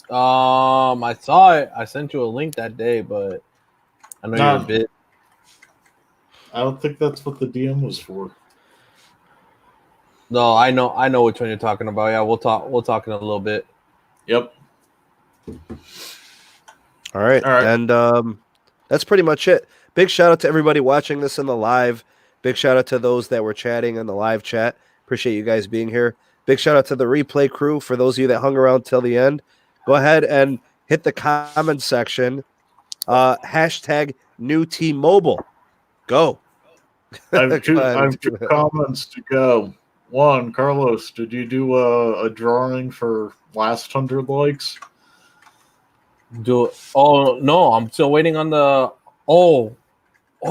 Speaker 2: I saw it. I sent you a link that day, but I know you're a bit.
Speaker 3: I don't think that's what the DM was for.
Speaker 2: No, I know which one you're talking about. Yeah, we'll talk in a little bit.
Speaker 3: Yep.
Speaker 1: All right. And that's pretty much it. Big shout out to everybody watching this in the live. Big shout out to those that were chatting in the live chat. Appreciate you guys being here. Big shout out to the replay crew. For those of you that hung around till the end, go ahead and hit the comment section. Hashtag new T-Mobile. Go.
Speaker 3: I have two
Speaker 1: Go ahead.
Speaker 3: comments to go. One, Carlos, did you do a drawing for last 100 likes?
Speaker 2: Oh no, I'm still waiting on the. Oh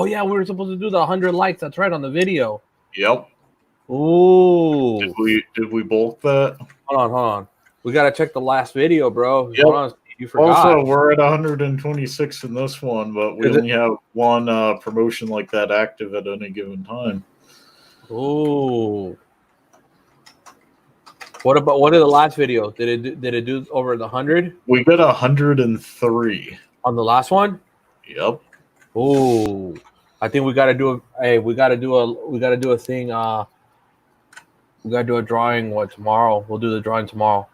Speaker 2: yeah, we were supposed to do the 100 likes. That's right, on the video.
Speaker 3: Yep.
Speaker 2: Ooh.
Speaker 3: Did we bulk that?
Speaker 2: Hold on. We gotta check the last video, bro.
Speaker 3: Yep.
Speaker 2: Hold on, you forgot.
Speaker 3: Also, we're at 126 in this one, but we only have one promotion like that active at any given time.
Speaker 2: Ooh. What did the last video? Did it do over the 100?
Speaker 3: We got 103
Speaker 2: on the last one.
Speaker 3: Yep.
Speaker 2: Ooh. I think we gotta do a. We gotta do a thing. We gotta do a drawing. Tomorrow? We'll do the drawing tomorrow.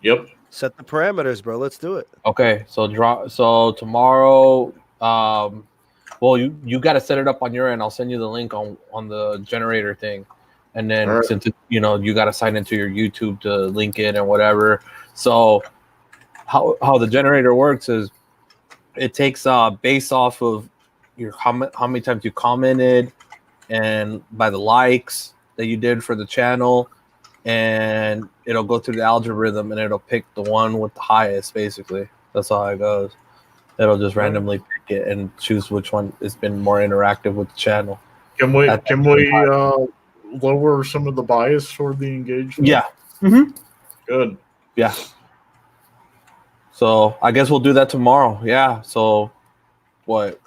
Speaker 3: Yep.
Speaker 1: Set the parameters, bro. Let's do it.
Speaker 2: Okay. So tomorrow. Well, you got to set it up on your end. I'll send you the link on the generator thing, and then since you got to sign into your YouTube to link it and whatever. So how the generator works is it takes base off of how many times you commented and by the likes that you did for the channel, and it'll go through the algorithm and it'll pick the one with the highest. Basically, that's how it goes. It'll just randomly pick it and choose which one has been more interactive with the channel.
Speaker 3: Can we lower some of the bias toward the engagement?
Speaker 2: Yeah. Mm-hmm.
Speaker 3: Good.
Speaker 2: Yeah. So I guess we'll do that tomorrow. Yeah. So what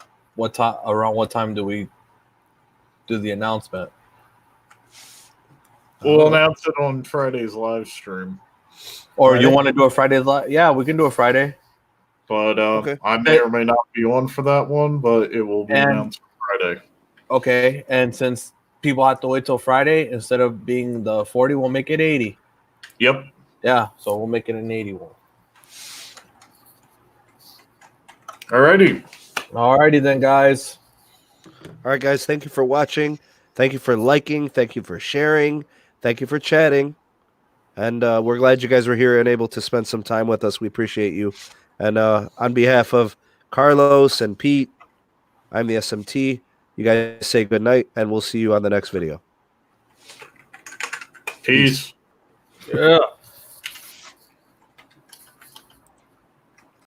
Speaker 2: time? Around what time do we do the announcement?
Speaker 3: We'll announce it on Friday's live stream.
Speaker 2: Or Friday? You want to do a Friday live? Yeah, we can do a Friday.
Speaker 3: But I may or may not be on for that one, but it will be announced on Friday.
Speaker 2: Okay, and since people have to wait till Friday, instead of being the 40, we'll make it 80.
Speaker 3: Yep.
Speaker 2: Yeah, so we'll make it an 81. Alrighty then, guys.
Speaker 1: All right, guys. Thank you for watching. Thank you for liking. Thank you for sharing. Thank you for chatting. And we're glad you guys were here and able to spend some time with us. We appreciate you. And on behalf of Carlos and Pete, I'm the SMT. You guys say good night, and we'll see you on the next video.
Speaker 3: Peace.
Speaker 2: Yeah.